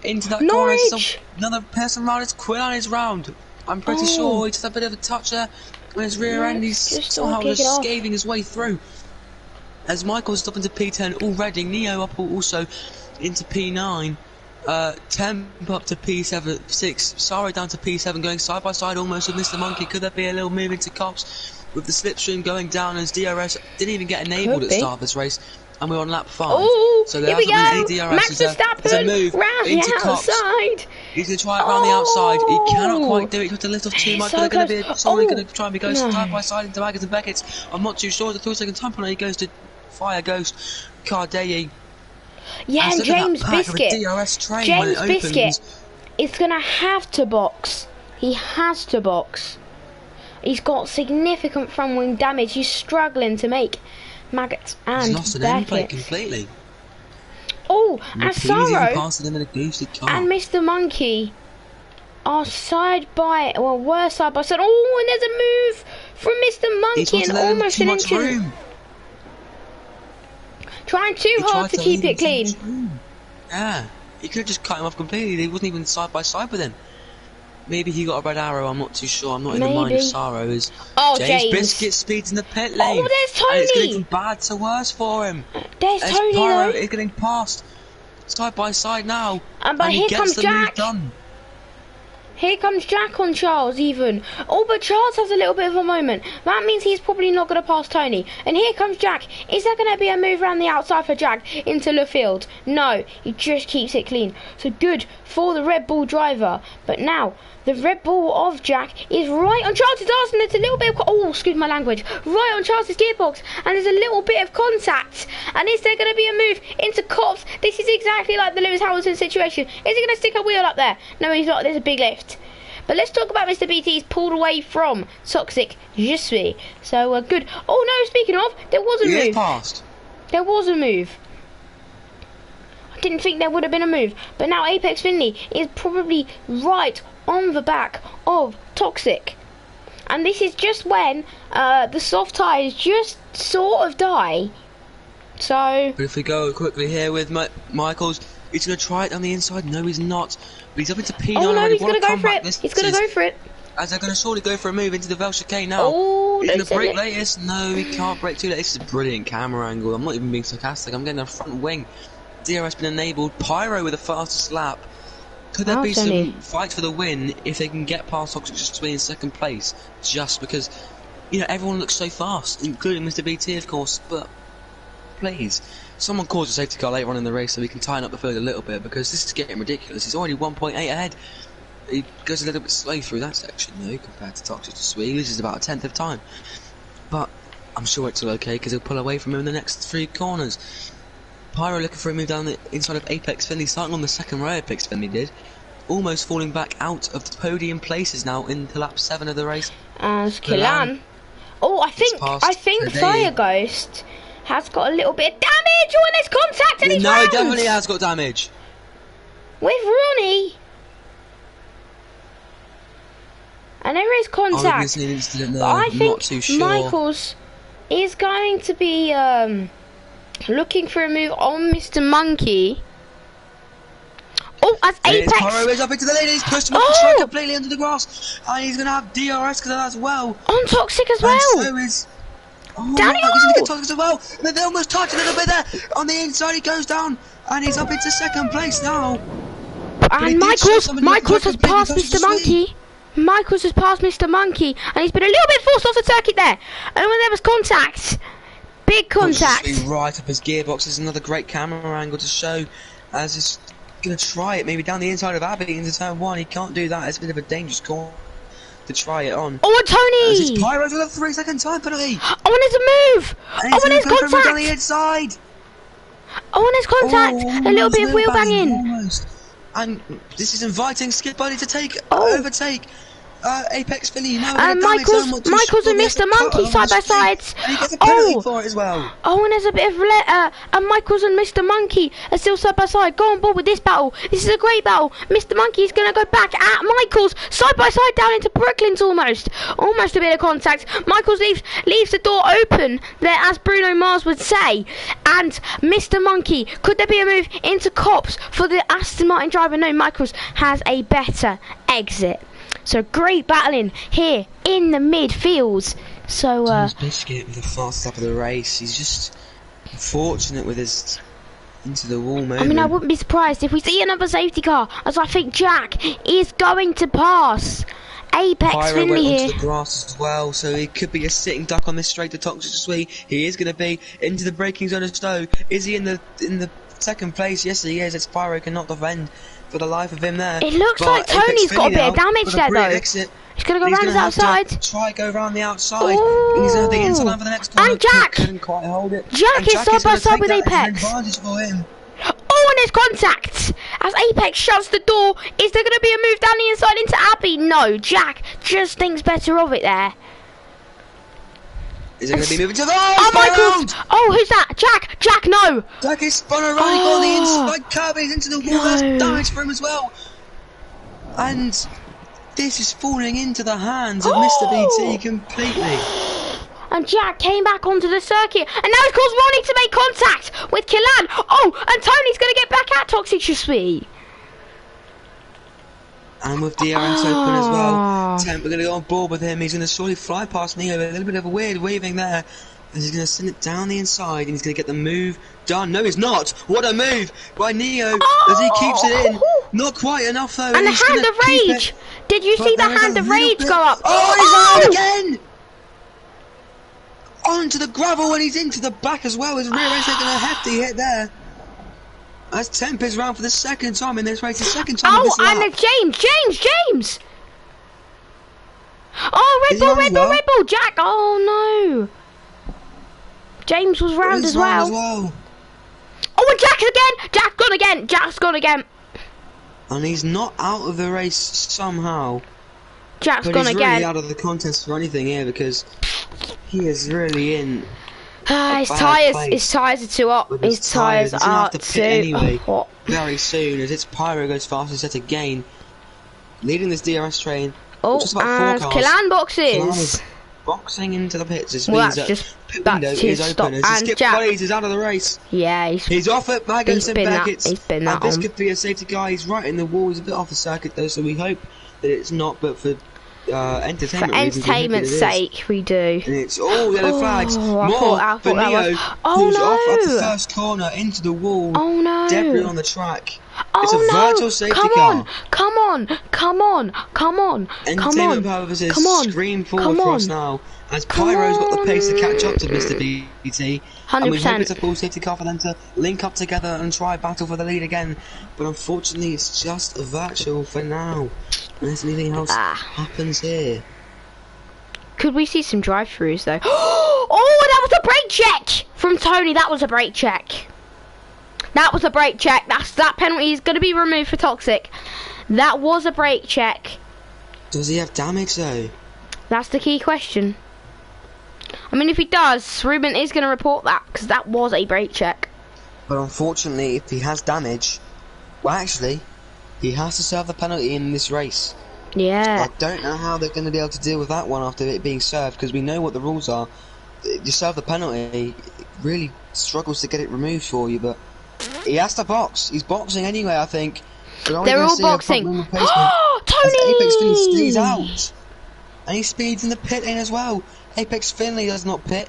into that corner. So another person round. It's Quillan is round. I'm pretty sure he just had a bit of a touch there on his rear end. He's somehow just scathing his way through. As Michael's up into P10 already, Neo up also into P9, Temp up to P7, 6, Sari down to P7, going side by side almost with Mr. Monkey. Could there be a little move into cops with the slipstream going down as DRS didn't even get enabled at the start of this race, and we're on lap 5. Ooh, so there hasn't been any DRS. There's a move into cops. He's going to try it around the outside. He cannot quite do it. He's got to lift off too much. They're going to be someone going to try and be going side by side into Maggers and Beckett's. I'm not too sure. The 3-second time penalty goes to Fire Ghost Cardeyi. Yeah, and James Biscuit. James Biscuit is going to have to box. He has to box. He's got significant front wing damage. He's struggling to make Maggots and He's lost an end plate completely. Oh, and Sorrow and Mr. Monkey are side by, well, were side by side. Oh, and there's a move from Mr. Monkey and almost an inch. Trying too hard to keep it clean. Yeah, he could have just cut him off completely. He wasn't even side by side with him. Maybe he got a red arrow. I'm not too sure. I'm not in the mind of Sorrow. As James Biscuit speeds in the pit lane. Oh, there's Tony. And it's getting from bad to worse for him. There's Tony Pyro though. is getting passed side by side now. But here comes Jack. Here comes Jack on Charles even. Oh, but Charles has a little bit of a moment. That means he's probably not going to pass Tony. And here comes Jack. Is there going to be a move around the outside for Jack into the field? No, he just keeps it clean. So good for the Red Bull driver. But now, the Red Bull of Jack is right on Charles's arse, and there's a little bit of... Oh, excuse my language. Right on Charles's gearbox. And there's a little bit of contact. And is there going to be a move into Cops? This is exactly like the Lewis Hamilton situation. Is he going to stick a wheel up there? No, he's not. There's a big lift. But let's talk about Mr. BT's pulled away from Toxic Je suis. So, good. Oh, no, speaking of, there was a move. Passed. There was a move. I didn't think there would have been a move. But now Apex Finley is probably right on the back of Toxic. And this is just when the soft tyres just sort of die. So... But if we go quickly here with Michaels, he's going to try it on the inside. No, he's not. But he's up into P9. Oh no, he's going to go for it. He's going to go for it. As they're going to surely go for a move into the Vel chicane now. Oh, he's going to brake latest. No, he can't brake too late. This is a brilliant camera angle. I'm not even being sarcastic. I'm getting a front wing. DRS been enabled. Pyro with a fastest lap. Could there be some fight for the win if they can get past Toxic Je suis in second place? Just because, you know, everyone looks so fast, including Mr. BT, of course. But please, someone calls a safety car later on in the race so we can tighten up the field a little bit, because this is getting ridiculous. He's already 1.8 ahead. He goes a little bit slow through that section though, compared to Toxic Je suis. He loses about a tenth of time. But I'm sure it's all okay, because he'll pull away from him in the next 3 corners. Pyro looking for a move down the inside of Apex Finley, starting on the second row. Apex Finley did, almost falling back out of the podium places now into lap 7 of the race. As Killan. Oh, I think Fire Ghost has got a little bit of damage. Oh, and there's contact, and he's No, round. he definitely has got damage. With Ronnie. And there is contact. Incident, I think not too sure. Michaels is going to be looking for a move on Mr. Monkey. Oh, as Apex. Pyro is up into the lead. He's pushed him off the track completely under the grass. And he's going to have DRS because of that as well. On Toxic as well. And so is... Oh, Daniel! He's going to get Toxic as well. They almost touch a little bit there. On the inside he goes down. And he's up into second place now. And Michaels has passed Mr. Monkey. Michaels has passed Mr. Monkey. And he's been a little bit forced off the circuit there. And when there was contact. Big contact. Right up his gearbox. There's another great camera angle to show. As he's going to try it maybe down the inside of Abbey into turn 1. He can't do that. It's a bit of a dangerous call to try it on. Oh, and Tony! It's Pyro's with a 3-second time penalty. Oh, and there's a move! Oh, and there's contact! Down the inside. Oh, and there's contact! A little bit of wheel banging. Almost. And this is inviting Skip Buddy to overtake Apex Finley. Michaels and Mr. Monkey side by side. And he gets a penalty for it as well. Oh, and there's a bit of and Michaels and Mr. Monkey are still side by side. Go on board with this battle. This is a great battle. Mr. Monkey's gonna go back at Michaels side by side down into Brooklyn's almost a bit of contact. Michaels leaves the door open there, as Bruno Mars would say. And Mr. Monkey, could there be a move into Cops for the Aston Martin driver? No, Michaels has a better exit. So great battling here in the midfields. So Biscuit with the fastest lap of the race. He's just unfortunate with his into the wall moment. I mean, I wouldn't be surprised if we see another safety car, as I think Jack is going to pass Apex Pyro Finley went here. onto the grass as well, so he could be a sitting duck on this straight to Toxic Je suis. He is going to be into the braking zone of Stowe. Is he in the second place? Yes, he is. It's Pyro cannot defend for the life of him there. It looks like Tony's got a bit of damage there though. Exit. He's going to go round the outside. Try go round the outside. And he's going to have the inside line for the next corner. And Jack! Couldn't quite hold it. Jack is side by side with Apex. Advantage for him. Oh, and there's contact! As Apex shuts the door, is there going to be a move down the inside into Abbey? No, Jack just thinks better of it there. Is it going to be moving to the... Oh, Michaels! Oh, who's that? Jack! Jack, no! Jack is spun around, he got the inside curve, he's into the wall, that's damage for him as well. And this is falling into the hands of Mr. BT completely. And Jack came back onto the circuit, and now he's caused Ronnie to make contact with Killan. Oh, and Tony's going to get back at Toxic Je suis. And with DRS open as well, Temp, we're going to go on board with him. He's going to surely fly past Neo, a little bit of a weird weaving there. And he's going to send it down the inside, and he's going to get the move done. No, he's not. What a move by Neo as he keeps it in. Not quite enough though. And the he's hand gonna of keep rage! it, Did you but see the there is hand a of little rage bit- go up? Oh, he's on again! Onto the gravel, and he's into the back as well. His rear end's taking a hefty hit there. As Temp is round for the second time in this race, the second time of this lap. And it's James! Oh, Is he on as well? Red Bull, Jack! Oh no! James was round He's as round well. Oh, and Jack's gone again! And he's not out of the race somehow. Jack's But gone he's again. really out of the contest for anything here because he is really in. His bad tyres are too hot. with His tyres He's gonna are have to too pit anyway hot. very soon as its Pyro goes fastest yet again, leading this DRS train. Oh, Just about and 4 cars. Killan Killan boxes. is boxing into the pits. This Well, means that's that just pit back window to is stop. open. As And Skip Jack. Buddies is out of the race. Yeah, He's off at Magnussen been that- Beckett's. he's been that And this on. could be a safety car. He's right in the wall. He's a bit off the circuit though, so we hope that it's not. But for entertainment for reasons, we hope entertainment's it is. sake, we do. And it's all yellow flags. I More thought for that Neo, was- Oh, who's off at the no. first corner into the wall. Oh no! Debris on the track. Oh It's a no! virtual safety Come car. on! Come on! Entertainment purposes, Come on! scream Come forward for us on. now. As Come Pyro's got the pace to catch up to on. Mr. BT. And we hope 100%. it's a full safety car for them to link up together and try battle for the lead again. But unfortunately, it's just a virtual for now. Unless anything else happens here. Could we see some drive-throughs though? Oh, that was a brake check from Tony. That was a brake check. That penalty is going to be removed for toxic. That was a brake check. Does he have damage though? That's the key question. I mean, if he does, Ruben is going to report that because that was a brake check. But unfortunately, if he has damage, well, actually, he has to serve the penalty in this race. Yeah. I don't know how they're going to be able to deal with that one after it being served, because we know what the rules are. You serve the penalty, it really struggles to get it removed for you, but he has to box. He's boxing anyway, I think. They're all boxing. Tony! Apex Finley stays Tony! out. And he speeds in the pit lane as well. Apex Finley does not pit.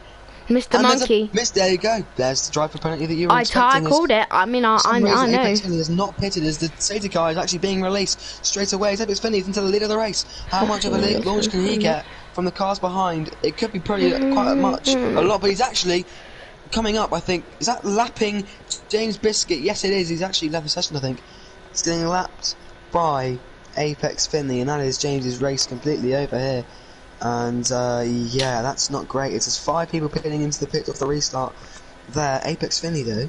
Mr. And Monkey. There you go. There's the drive for penalty that you were I expecting. called it. I mean, I know. Apex Finley is not pitted as the safety car is actually being released straight away. As Apex Finley is into the lead of the race. How much of a launch can he get from the cars behind? It could be pretty quite much, a lot. But he's actually coming up. I think is that lapping James Biscuit? Yes, it is. He's actually left the session. I think he's getting lapped by Apex Finley, and that is James's race completely over here. And yeah, that's not great. It's just 5 people pitting into the pit off the restart there. Apex Finley though,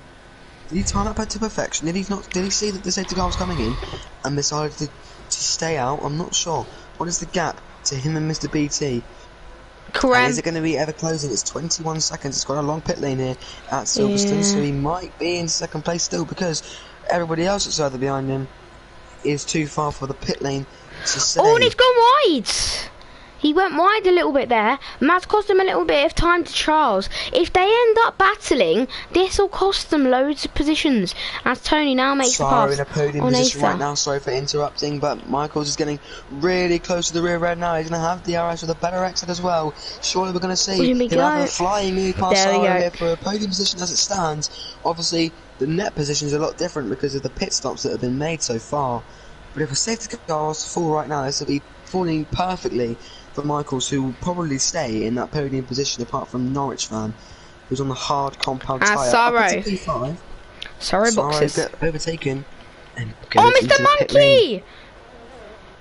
did he time that to perfection? Did he not? Did he see that the safety car was coming in and decided to stay out? I'm not sure. What is the gap to him and Mr. BT? And is it going to be ever closing? It's 21 seconds. It's quite a long pit lane here at Silverstone, so he might be in second place still because everybody else that's further behind him is too far for the pit lane to stay. Oh, and he's gone wide. He went wide a little bit there, and that's cost him a little bit of time to Charles. If they end up battling, this will cost them loads of positions, as Tony now makes the pass in a podium on position Asa. right now. Sorry for interrupting, but Michaels is getting really close to the rear end now. He's going to have DRS with a better exit as well. Surely we're going to see him have a flying move past Sara here for a podium position as it stands. Obviously, the net position is a lot different because of the pit stops that have been made so far. But if a safety car was to fall right now, this will be falling perfectly for Michaels, who will probably stay in that podium position apart from Norwich fan, who's on the hard compound tyre. Sorry boxes. Get overtaken. And oh, Mr. Monkey!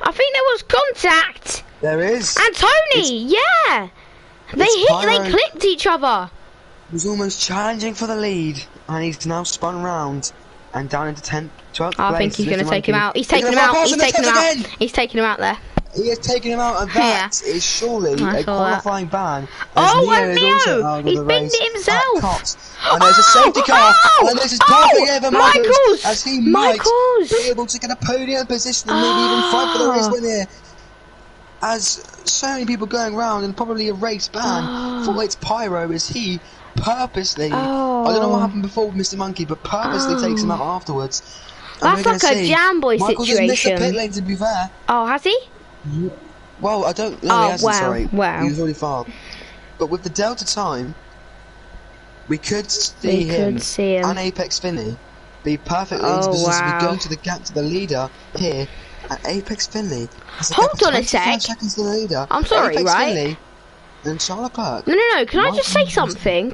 I think there was contact. There is. And Tony, yeah! They clipped each other. He was almost challenging for the lead, and he's now spun round and down into 10th, 12th place. I think he's going to take him out. He's taking him out. He's taking him out there. He is taking him out, and that is surely a qualifying ban. Oh, and Neo! He's binned it himself. And there's a safety car, and this is perfect here for Michaels, as he might be able to get a podium position and maybe even fight for the race win here. As so many people going around, and probably a race ban for its Pyro, as he purposely, I don't know what happened before with Mr. Monkey, but purposely takes him out afterwards. That's like a Jamboy situation. Michael's missed the pit lane, to be fair. Oh, has he? Well, I don't know. He hasn't, sorry. Wow. He was already far. But with the delta time, we could see him and Apex Finley be perfectly into position to be going to the gap to the leader here at Apex Finley. Hold on a sec. Seconds to the leader. I'm sorry, Apex right? Finley and Charlotte Clark. No. Can I just say something?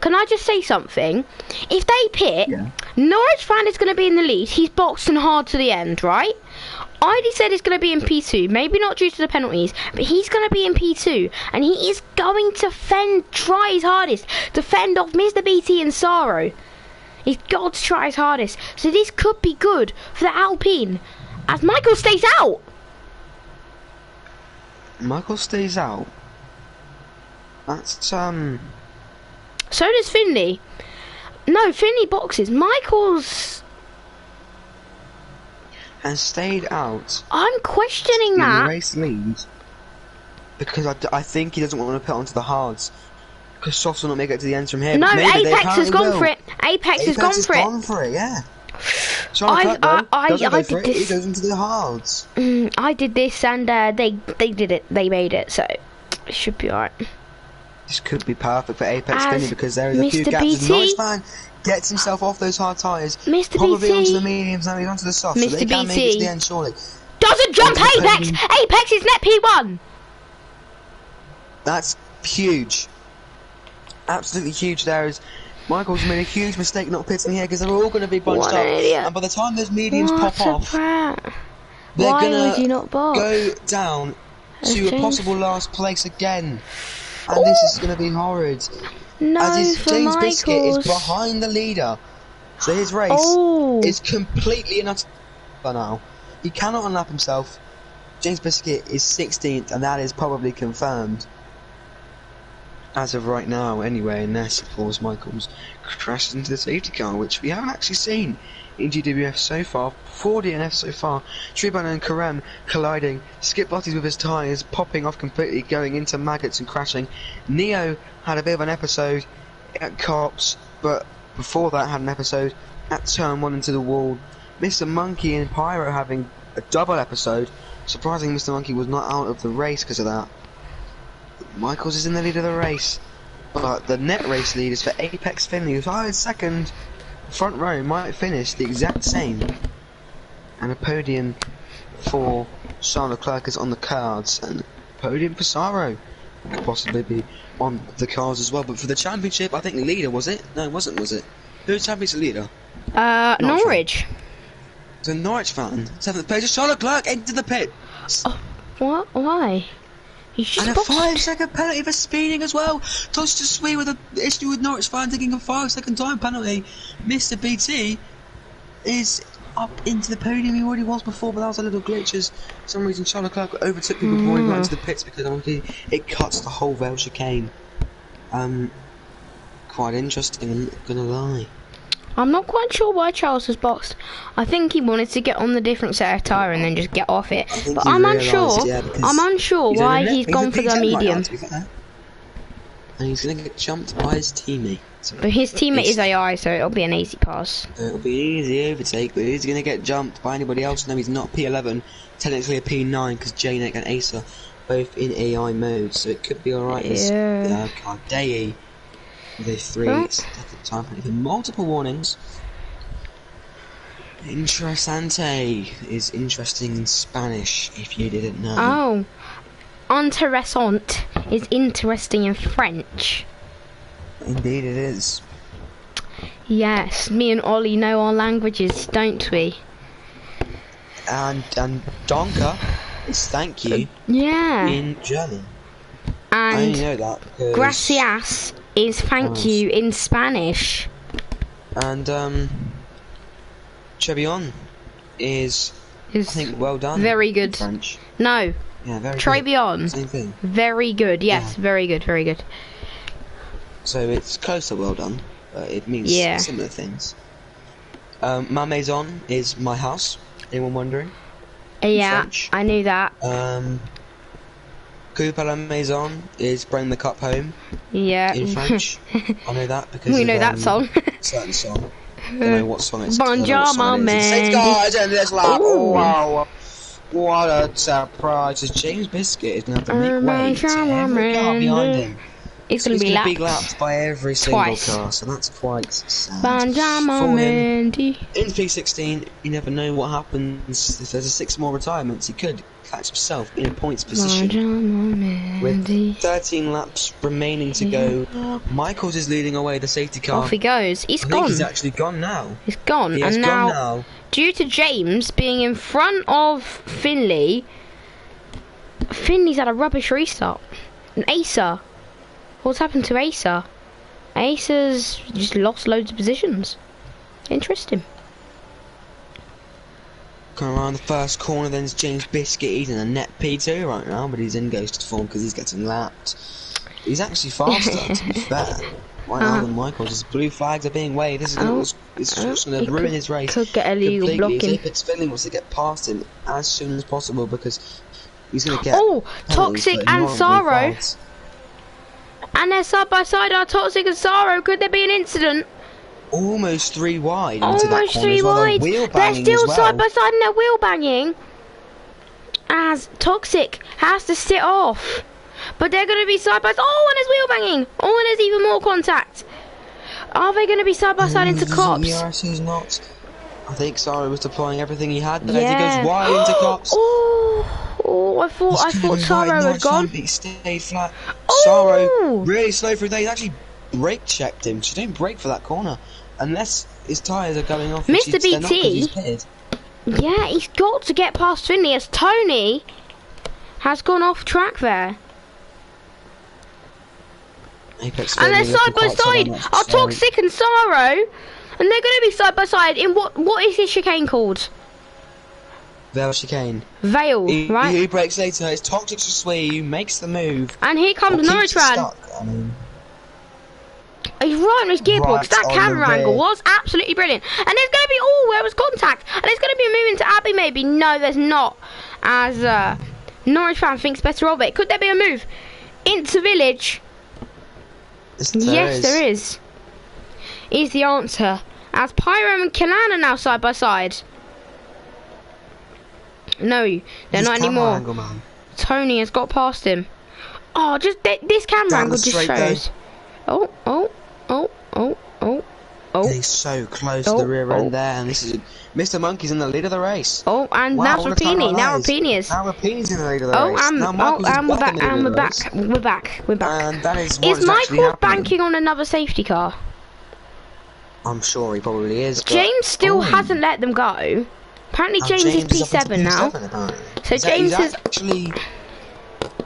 If they pit, Norwich fan is going to be in the lead. He's boxing hard to the end, right? ID said he's going to be in P2, maybe not due to the penalties, but he's going to be in P2, and he is going to try his hardest to fend off Mr. BT and Saro. He's got to try his hardest, so this could be good for the Alpine, as Michael stays out. Michael stays out. That's So does Finley. No, Finley boxes. Michael's has stayed out. I'm questioning that. Race lead because I think he doesn't want to put onto the hards because Softs will not make it to the end from here. No, Apex has gone for it. Apex has gone for it. Yeah. I did this. He goes into the hards. I did this and they did it. They made it, so it should be alright. This could be perfect for Apex Finley because there is a few Mr. gaps. BT Nice man gets himself off those hard tyres. Mr. Probably BT onto the mediums, now he's onto the softs. Mr. So they can make it to BT the end, surely. doesn't jump Apex! Apex is net P1! That's huge. Absolutely huge. There is Michael's made a huge mistake not pitting here because they're all going to be bunched up. And by the time those mediums pop off, they're going to go down to a possible last place again. And this is going to be horrid. No, as James Michaels. Biscuit is behind the leader. So his race is completely and utterly now. He cannot unlap himself. James Biscuit is 16th, and that is probably confirmed. As of right now, anyway, unless, of course, Michaels crashes into the safety car, which we haven't actually seen in GWF so far. 4 DNF so far. Triban and Karam colliding. Skip Botties with his tyres, popping off completely, going into maggots and crashing. Neo had a bit of an episode at Cops, but before that had an episode at Turn 1 into the wall. Mr. Monkey and Pyro having a double episode. Surprisingly, Mr. Monkey was not out of the race because of that. Michaels is in the lead of the race, but the net race lead is for Apex Finley, who's in second. Front row might finish the exact same, and a podium for Charlotte Clark is on the cards, and a podium for Saro could possibly be on the cards as well. But for the championship, I think leader was it? No, it wasn't. Was it? Who was championship leader? Norwich. It's a Norwich fan. 7th page. Charlotte Clark into the pit. Oh, what? Why? And a 5-second penalty for speeding as well. Tosh to Sweet with an issue with Norwich fan taking a 5-second time penalty. Mr. BT is up into the podium. He already was before, but that was a little glitch as for some reason Charlotte Clark overtook people before he got into the pits because obviously it cuts the whole Vale chicane. Quite interesting, I'm not gonna lie. I'm not quite sure why Charles was boxed. I think he wanted to get on the different set of tyre and then just get off it. But I'm unsure. I'm unsure why he's gone for the medium. And he's going to get jumped by his teammate. But his teammate is AI, so it'll be an easy pass. It'll be an easy overtake, but he's going to get jumped by anybody else. No, he's not P11, technically a P9 because J-Neck and Ace are both in AI mode, so it could be alright. Yeah. Day with a 3 second time penalty for multiple warnings. Interesante is interesting in Spanish, if you didn't know. Oh. Intéressant is interesting in French. Indeed it is. Yes, me and Ollie know our languages, don't we? And Donka is thank you in German. And I only know that because gracias is thank you in Spanish. And Trebion is I think well done. Very good. In French. No. Yeah, very Trebion. good. Same thing. Very good. Yes, Yeah. very good. Very good. So it's close to well done, but it means similar things. Ma maison is my house. Anyone wondering? Yeah, French. I knew that. Coupe à la maison is bring the cup home. Yeah. In French. I know that because we know that song. Certain song. I don't know what song it's. Bonjour, my man. Guys, and it's like, oh, wow. What a surprise! James Biscuit is going to have to make way to every car behind him. He's going to be He's lapped. going to be lapped by every single twice. car, so that's quite sad. Benjamin Mendy. In P16, you never know what happens. If there's a 6 more retirements, he could catch himself in a points position. With 13 laps remaining to go, Michaels is leading away the safety car. Off he goes. He's gone. He's actually gone now. He's gone. He has and gone now, now, due to James being in front of Finley, Finley's had a rubbish restart. And Acer. What's happened to Acer? Acer's just lost loads of positions. Interesting. Going around the first corner, then it's James Biscuit. He's in a net P2 right now, but he's in ghost form because he's getting lapped. He's actually faster, to be fair. Right now than Michaels. His blue flags are being waved. This is it's going to ruin his race. Could get illegal blocking. It's Finley wants to get past him as soon as possible because he's going to get. Oh, Toxic and Saro. And they're side by side. Are Toxic and Saro? Could there be an incident? Almost 3 wide. Almost 3 wide. They're still side by side and they're wheel banging. As Toxic has to sit off. But they're going to be side by side. Oh, and there's wheel banging. Oh, and there's even more contact. Are they going to be side by side into cops? Yes, he's not. I think Saro was deploying everything he had. But as he goes wide into cops. Oh, I thought Saro had gone. He stayed flat. Saro really slow for a day. He actually brake checked him. She didn't brake for that corner. Unless his tyres are going off. Mr. BT. Yeah, he's got to get past Finley as Tony has gone off track there. And they're side by side. Are Toxic and Saro. And they're going to be side by side in what is this chicane called? Vale chicane. Vale, right? He breaks later. It's Toxic to Swee, makes the move. And here comes Norritran. He's right on his gearbox. That camera angle was absolutely brilliant. And there's going to be, where was contact? And there's going to be a move into Abbey maybe. No, there's not. As Norwich fan thinks better of it. Could there be a move into Village? Yes, there is. Is the answer. As Pyro and Kanan are now side by side. No, they're not anymore. Angle, Tony has got past him. Oh, just this camera angle just shows. He's so close to the rear end there, and this is Mr. Monkey's in the lead of the race. Oh, and now Rapini. Now Rapini's. Now Rapini's in the lead of the race. And we're back. And that is Michael banking on another safety car? I'm sure he probably is. James still hasn't let them go. Apparently James is P7 now. So James is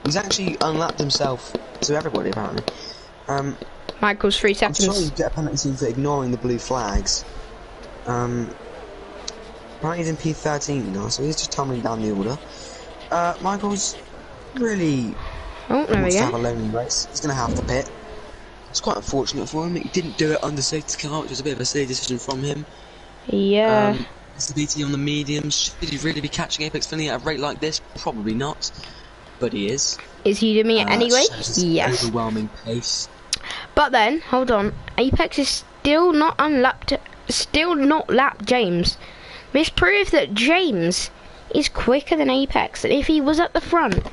he's actually unlapped himself to everybody apparently. Michael's 3 seconds. I'm sure you get a penalty for ignoring the blue flags. Apparently he's in P13 now, so he's just tumbling down the order. Michael's really wants to have a lonely race. He's going to have to pit. It's quite unfortunate for him. He didn't do it under safety car, which was a bit of a silly decision from him. Yeah. Mr. BT on the mediums. Should he really be catching Apex Finley at a rate like this? Probably not. But he is. Is he doing it anyway? Yes. Overwhelming pace. But then, hold on. Apex is still not lapped James. This proves that James is quicker than Apex. And if he was at the front,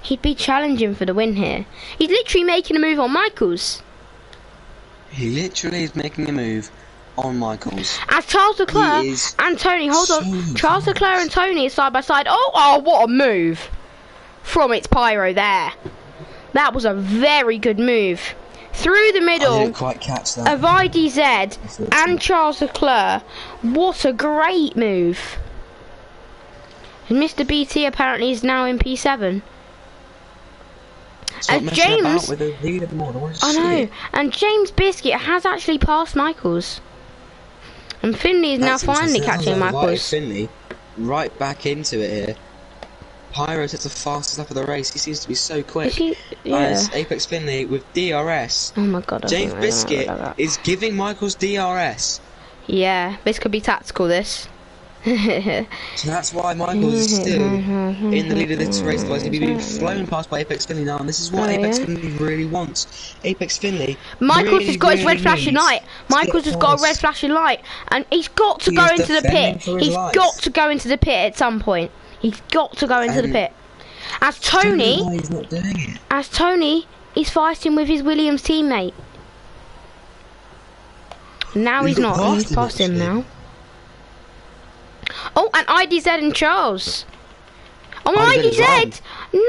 he'd be challenging for the win here. He's literally making a move on Michaels. He literally is making a move on Michaels. As Charles Leclerc and Tony, Charles Leclerc and Tony is side by side. Oh, what a move from its Pyro there. That was a very good move. Through the middle I didn't quite catch that. Of IDZ and Charles Leclerc. What a great move. And Mr. BT apparently is now in P7. And James, I know, and James Biscuit has actually passed Michaels. And Finley is now finally catching Michaels. Finley right back into it here. Pyro's at the fastest lap of the race. He seems to be so quick. As Apex Finley with DRS. Oh my god. James Biscuit is giving Michaels DRS. Yeah, this could be tactical, this. So that's why Michaels is still in the lead of this race. Otherwise he'd be being flown past by Apex Finley now, and this is what Apex Finley really wants. Apex Finley. Michaels has got his red flashing light. Michaels has got a red flashing light, and he's got to go into the pit. He's got to go into the pit at some point. He's got to go into the pit. As Tony He's fighting with his Williams teammate. Now he's not. He's past him now. Oh, and IDZ and Charles. Oh, IDZ! No!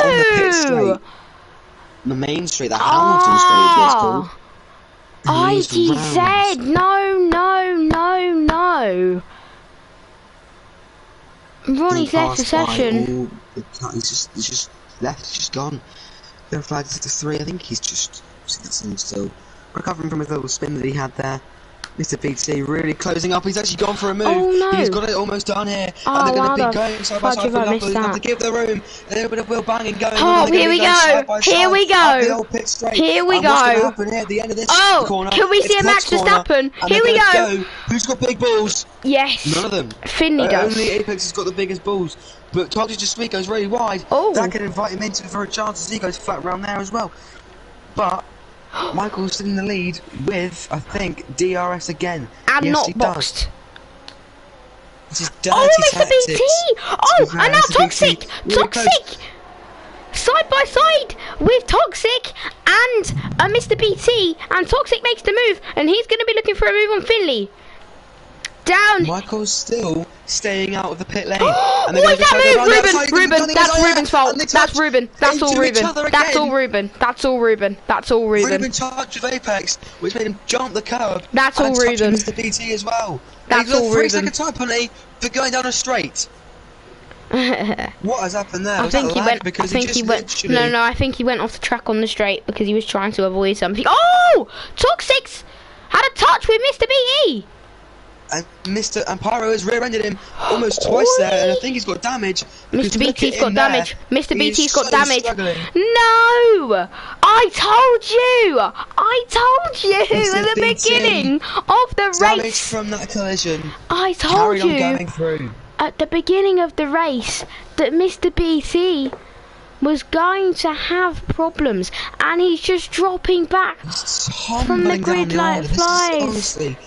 On the pit straight. The main street, the Hamilton Street, it's called. IDZ! No, no, no, no. Ronnie's left the session. He's just left, he's just gone. Go flags to 3, I think he's just still recovering from his little spin that he had there. Mr. BT really closing up. He's actually gone for a move. Oh, no. He's got it almost done here. Oh, and they're going wow, to be going side by side for He's going to give the room a little bit of wheel banging going. Oh, here we go. Here we go. Here we go. What's going to happen here at the end of this corner? Can we see a match Verstappen? Here we go. Who's got big balls? Yes. None of them. Finley does. Only Apex has got the biggest balls. But Toxic just Sweet goes really wide. Oh. That could invite him into for a chance as he goes flat around there as well. But Michael's still in the lead with, I think, DRS again. And yes, not boxed. This is dirty Mr. BT! Oh, and now Toxic! Toxic! Side by side with Toxic and Mr. BT, and Toxic makes the move, and he's going to be looking for a move on Finley. Down. Michael's still staying out of the pit lane. What is that move, Ruben? That's Ruben's fault. That's Ruben. That's all Ruben. That's all Ruben. That's all Ruben. That's all Ruben. Ruben touched with Apex, which made him jump the curb. That's all Ruben. Mr. BT as well. That's all Ruben. 3-second time penalty for going down a straight. What has happened there? I think he went. I think he went. No, I think he went off the track on the straight because he was trying to avoid something. Oh, Toxic's had a touch with Mr. BE. And Pyro has rear-ended him almost twice there, and I think he's got damage. Mr. BT's got damage. Mr. BT's got damage. No! I told you! At the beginning of the race. Damage from that collision. I told you going through. at the beginning of the race that Mr. BT was going to have problems, and he's just dropping back from the grid like flies. Honestly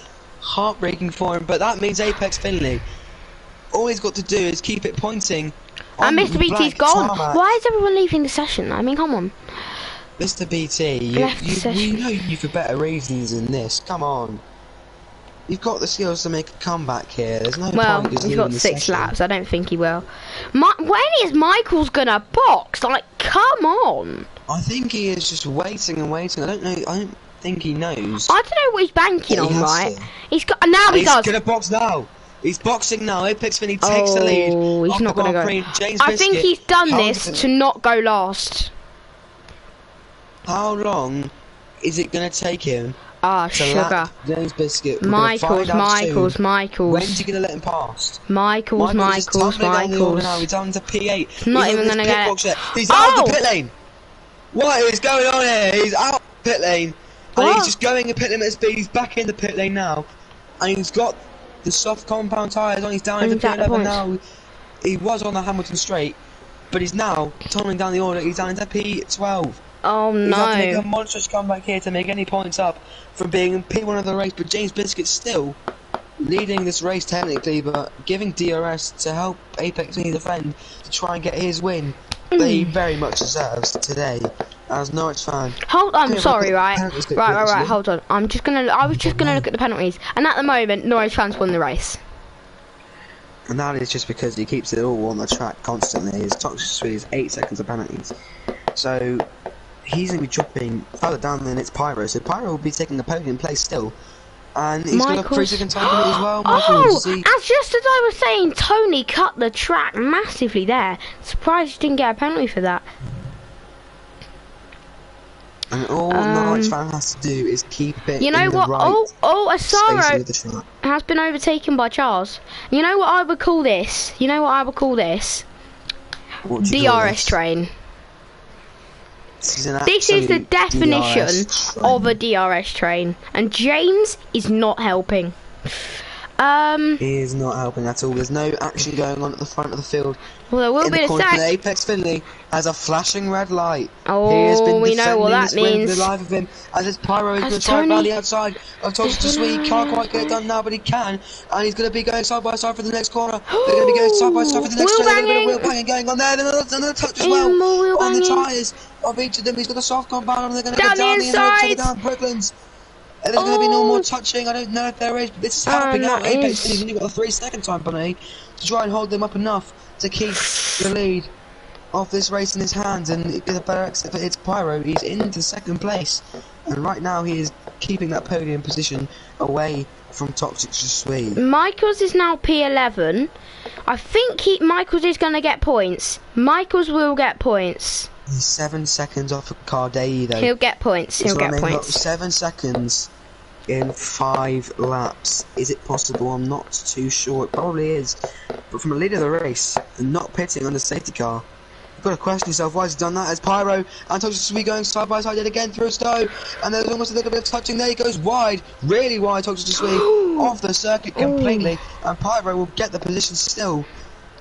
heartbreaking for him, but that means Apex Finley. All he's got to do is keep it pointing. And Mr. BT's gone. Why is everyone leaving the session? I mean, come on. Mr. BT, we know you for better reasons than this. Come on. You've got the skills to make a comeback here. There's no point. He's got 6 laps. I don't think he will. When is Michael's gonna box? Like, come on. I think he is just waiting and waiting. I don't know. I don't think he knows. I don't know what he's banking on, right? He's got. Now he does. He's gonna box now. He's boxing now. Apex Finley takes the lead. Oh, he's not gonna go. I think he's done this to not go last. How long is it gonna take him? Sugar. James Biscuit. Michaels. When's he gonna let him past? Michaels. Now he's down to P8. Not even gonna get it. He's out of the pit lane. What is going on here? He's out of the pit lane. And he's just going in pit limit speed. He's back in the pit lane now. And he's got the soft compound tyres on. He's down into P11 now. He was on the Hamilton straight, but he's now tunnelling down the order. He's down into P12. Oh no. He's had to make a monstrous comeback here to make any points up from being in P1 of the race, but James Biscuit's still leading this race technically, but giving DRS to help Apex Finley defend to try and get his win that he very much deserves today as Norwich fan. I'm sorry, right, hold on. I was just gonna look at the penalties, and at the moment Norwich fans won the race. And that is just because he keeps it all on the track constantly. His Toxic Sweet is 8 seconds of penalties. So he's going to be dropping further down than it's Pyro. So Pyro will be taking the podium place still. And he's got a 3-second time penalty as well. As just as I was saying, Tony cut the track massively there. Surprised he didn't get a penalty for that. And all Norwich fan has to do is keep it in the right Asaro has been overtaken by Charles. You know what I would call this? DRS train. This is the definition of a DRS train, and James is not helping. He is not helping at all. There's no action going on at the front of the field. Well, there will be a sec. Apex Finley has a flashing red light. Oh, we know what that means. The life of him, as his Pyro is going to try around the outside of Toxic Sweet. Can't quite get it done now, but he can. And he's going to be going side by side for the next corner. They're going to be going side by side for the next corner. Wheel banging going on there. Another touch as well on the tyres. of each of them. He's got a soft compound, and they're going to Down go down the the inside. inside. Down Brooklands. And there's going to be no more touching. I don't know if there is, but this is helping out Apex. He's only got a 3-second time penalty to try and hold them up enough to keep the lead of this race in his hands and get a better exit for it's Pyro. He's into second place, and right now he is keeping that podium position away from Toxic Sweet. Michaels is now P11. I think Michaels is going to get points. Michaels will get points. He's 7 seconds off of Cardei though. He'll get points. He'll get points. 7 seconds in 5 laps. Is it possible? I'm not too sure. It probably is. But from a leader of the race and not pitting on the safety car, you've got to question yourself why he's done that. As Pyro and Toxic Sweet going side by side yet again through a stow, and there's almost a little bit of touching there. He goes wide, really wide. Toxic Sweet off the circuit completely, and Pyro will get the position still.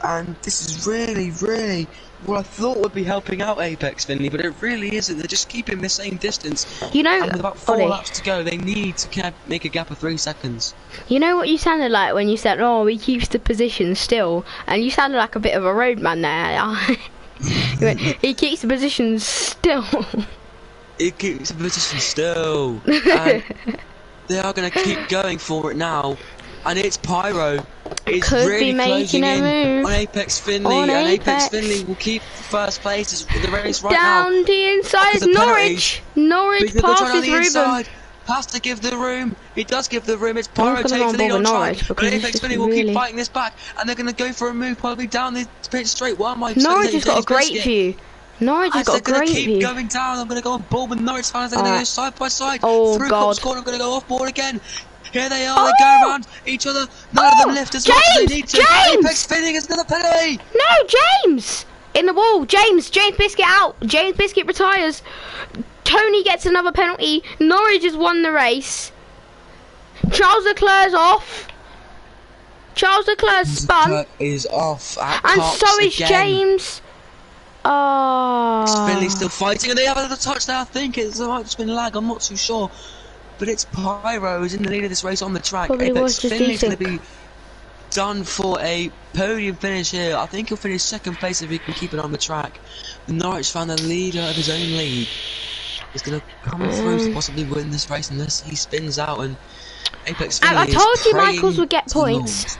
And this is really, really what I thought would be helping out Apex Finley, but it really isn't. They're just keeping the same distance. You know, and with about 4 laps to go, they need to make a gap of 3 seconds. You know what you sounded like when you said, "Oh, he keeps the position still," and you sounded like a bit of a roadman there. He keeps the position still. He keeps the position still. And they are going to keep going for it now. And it's Pyro. It's Could really be making closing a in move on Apex Finley. And Apex Finley will keep first place in the race right now. Down the inside is Norwich. Norwich passes Ruben. Has to give the room. He does give the room. It's Pyro taking the lead on track. But Apex Finley will keep fighting this back, and they're going to go for a move probably down the pit straight. Why am I Norwich has got a great view. Norwich has got a great view. They're going to keep going down. I'm going to go on board with Norwich fans. They're going to go side by side. Oh, through God. Cops Corner. I'm going to go off board again. Here they are. They go around each other. None of them lift as much as they need to. Apex Finley is another penalty. No, James in the wall. James Biscuit out. James Biscuit retires. Tony gets another penalty. Norwich has won the race. Charles Leclerc's off. Charles Leclerc's spun. Leclerc is off. And so is again. James. Finley's still fighting, and they have a little touch there. I think it's might just been lag. I'm not too sure, but it's Pyro who's in the lead of this race on the track. Probably Apex Finley's going to decent. be done for a podium finish here. I think he'll finish second place if he can keep it on the track. The Norwich fan, the leader of his own league, is going to come through to possibly win this race unless he spins out. And Apex Finley I told you praying Michaels would get to the Lord. points.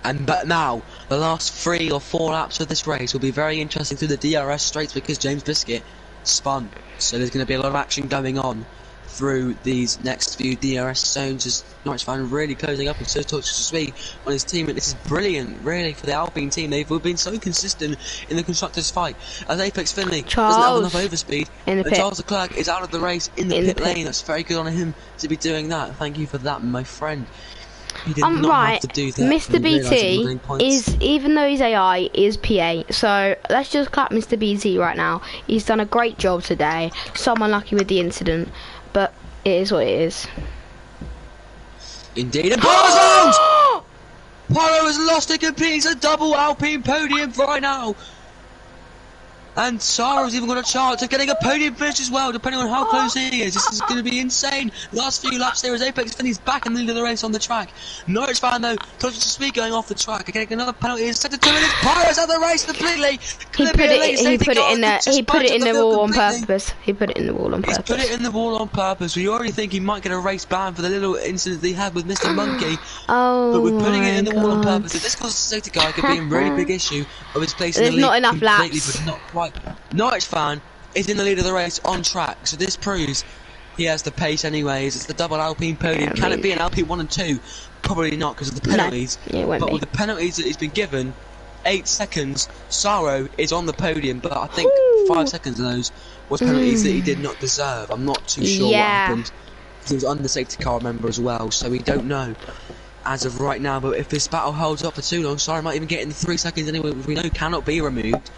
But now, the last 3 or 4 laps of this race will be very interesting through the DRS straights because James Biscuit spun. So there's going to be a lot of action going on through these next few DRS zones as Norwich fan really closing up and so Toxic Sweet on his team. And this is brilliant, really, for the Alpine team. They've been so consistent in the constructors' fight. As Apex Finley doesn't have enough overspeed, and Charles Leclerc is out of the race in the pit lane. That's very good on him to be doing that. Thank you for that, my friend. Right, Mr. BT is, even though he's AI, is PA. So let's just clap Mr. BT right now. He's done a great job today. So unlucky with the incident, but it is what it is. Indeed, and Pyro's out! Pyro has lost it completely. It's a double Alpine podium right now. And Sarah's even got a chance of getting a podium finish as well, depending on how close he is. This is going to be insane. Last few laps there as Apex Finley's back in the lead of the race on the track. Norwich fan though, Toxic Sweet going off the track, getting another penalty. It's set to 2 minutes. Pyro's out of the race completely. He put it in the wall on purpose. He put it in the wall on purpose. He's put it in the wall on purpose. We already think he might get a race ban for the little incident that he had with Mr. Monkey. But we're putting it in the wall on purpose. If this causes a safety car, it could be a really big issue of his place in the league. There's not enough laps. But not quite. Norwich fan is in the lead of the race on track, so this proves he has the pace anyways. It's the double Alpine podium. Can it be an Alpine 1 and 2? Probably not because of the penalties. No, it won't but be. with the penalties that he's been given, 8 seconds, Saro is on the podium, but I think 5 seconds of those was penalties that he did not deserve. I'm not too sure what happened. He was under the safety car member as well, so we don't know as of right now. But if this battle holds up for too long, Saro might even get in the 3 seconds anyway, which we know cannot be removed.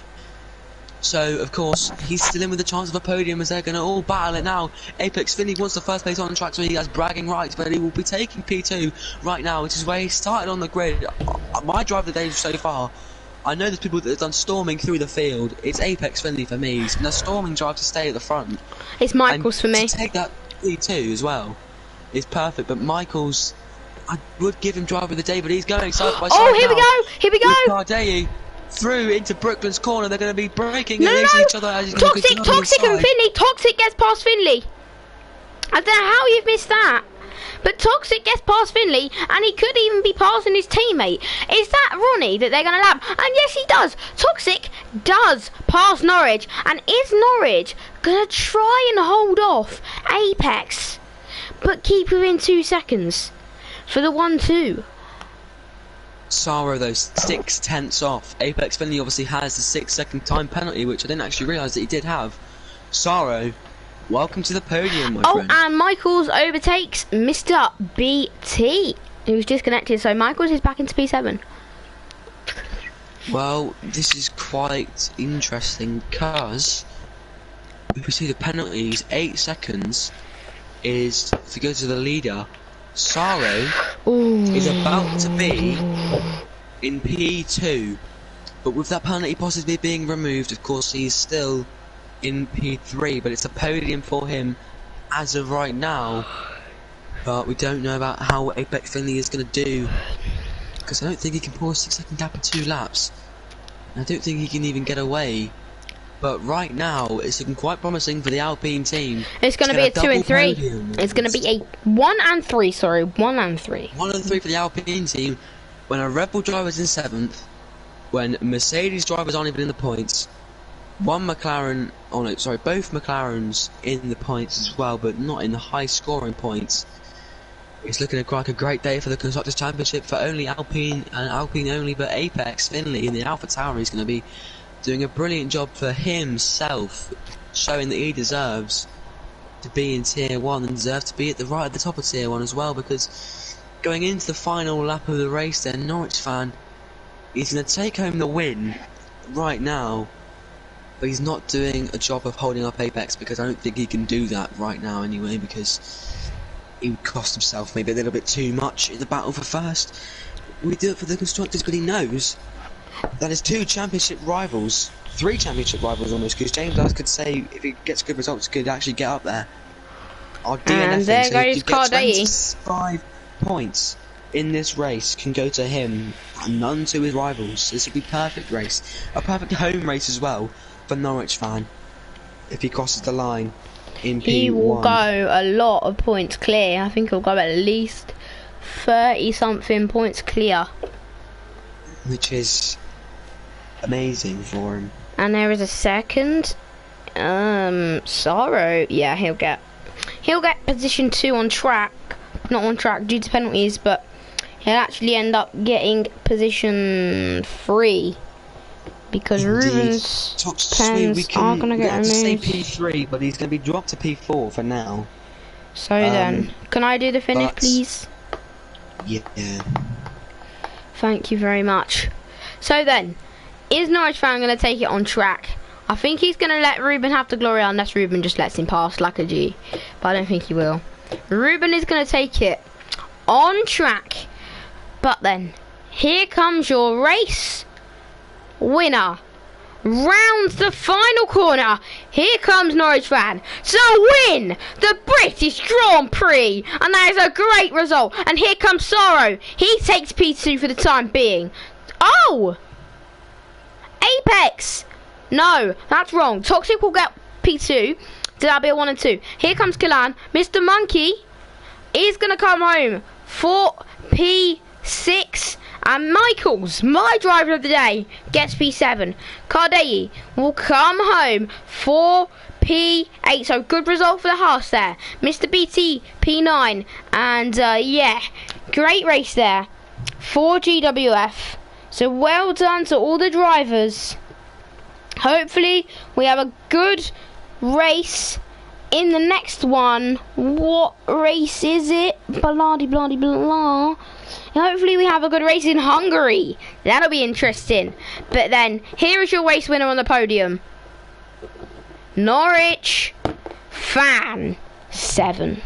So, of course, he's still in with a chance of a podium as they're going to all battle it now. Apex Finley wants the first place on the track, so he has bragging rights, but he will be taking P2 right now, which is where he started on the grid. My drive of the day so far, I know there's people that have done storming through the field. It's Apex Finley for me. He's been a storming drive to stay at the front. It's Michaels for me. To take that P2 as well is perfect, but Michaels, I would give him drive of the day, but he's going side by side. Oh, here we go! Here we go! Cardei. through into Brooklyn's corner. They're going to be breaking No, against no, each other. As Toxic and Finley. Toxic gets past Finley. I don't know how you've missed that. But Toxic gets past Finley, and he could even be passing his teammate. Is that Ronnie that they're going to lap? And yes, he does. Toxic does pass Norwich. And is Norwich going to try and hold off Apex, but keep within 2 seconds for the 1-2? Saro, though, 6/10 off. Apex Finley obviously has the 6-second time penalty, which I didn't actually realise that he did have. Saro, welcome to the podium, my friend. And Michaels overtakes Mr. BT, who's disconnected. So Michaels is back into P7. Well, this is quite interesting because if we see the penalties, 8 seconds is to go to the leader. Saro is about to be in P2, but with that penalty possibly being removed, of course he's still in P3, but it's a podium for him as of right now. But we don't know about how Apex Finley is going to do, because I don't think he can pull a 6-second gap in 2 laps. I don't think he can even get away. But right now, it's looking quite promising for the Alpine team. It's going to be a 2 and 3. It's going to be a 1 and 3. Sorry, 1 and 3. 1 and 3 for the Alpine team. When a Red Bull driver's in 7th, when Mercedes drivers aren't even in the points, both McLarens in the points as well, but not in the high-scoring points. It's looking like a great day for the Constructors' Championship for only Alpine and Alpine only, but Apex Finley in the AlphaTauri is going to be doing a brilliant job for himself, showing that he deserves to be in Tier 1 and deserves to be at the top of Tier 1 as well, because going into the final lap of the race there, Norwich fan, he's going to take home the win right now, but he's not doing a job of holding up Apex, because I don't think he can do that right now anyway, because he would cost himself maybe a little bit too much in the battle for first. We do it for the Constructors, but he knows that is 2 championship rivals, 3 championship rivals almost, because James Dars could say if he gets good results could actually get up there. Our And there goes Cardetti. 25 points in this race can go to him and none to his rivals. This would be a perfect race, a perfect home race as well for Norwich fan if he crosses the line in P1. He will go a lot of points clear. I think he'll go at least 30 something points clear, which is amazing for him. And there is a second Saro. Yeah, he'll get position 2 on track, not on track due to penalties, but he'll actually end up getting position 3 because Ruben's pens are gonna get removed. Say P3, but he's gonna be dropped to P4 for now. So then, can I do the finish, please? Yeah. Thank you very much. So then, is Norwich fan going to take it on track? I think he's going to let Ruben have the glory unless Ruben just lets him pass like a G. But I don't think he will. Ruben is going to take it on track. But then, here comes your race winner. Round the final corner, here comes Norwich fan to win the British Grand Prix, and that is a great result. And here comes Saro, he takes P2 for the time being. Oh! Apex! No, that's wrong. Toxic will get P2, so that'll be a 1 and 2. Here comes Killan. Mr. Monkey is going to come home for P6. And Michaels, my driver of the day, gets P7. Cardetti will come home for P8. So good result for the Haas there. Mr. BT, P9. And yeah, great race there for GWF. So well done to all the drivers. Hopefully we have a good race in the next one. What race is it? Blah de blah de blah. Hopefully we have a good race in Hungary. That'll be interesting. But then, here is your race winner on the podium. Norwich Fan 7.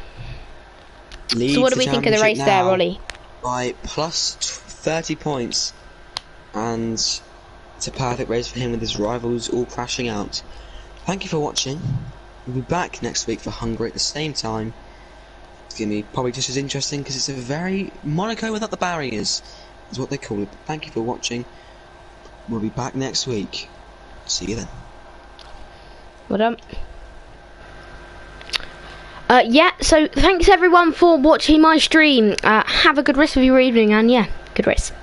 So what do we think of the race there, Ollie? By plus 30 points. And it's a perfect race for him with his rivals all crashing out. Thank you for watching. We'll be back next week for Hungary at the same time. It's going to be probably just as interesting because it's a very Monaco without the barriers is what they call it. Thank you for watching. we'll be back next week. See you then. Well done. Yeah, so thanks everyone for watching my stream. Have a good rest of your evening, and yeah, good rest.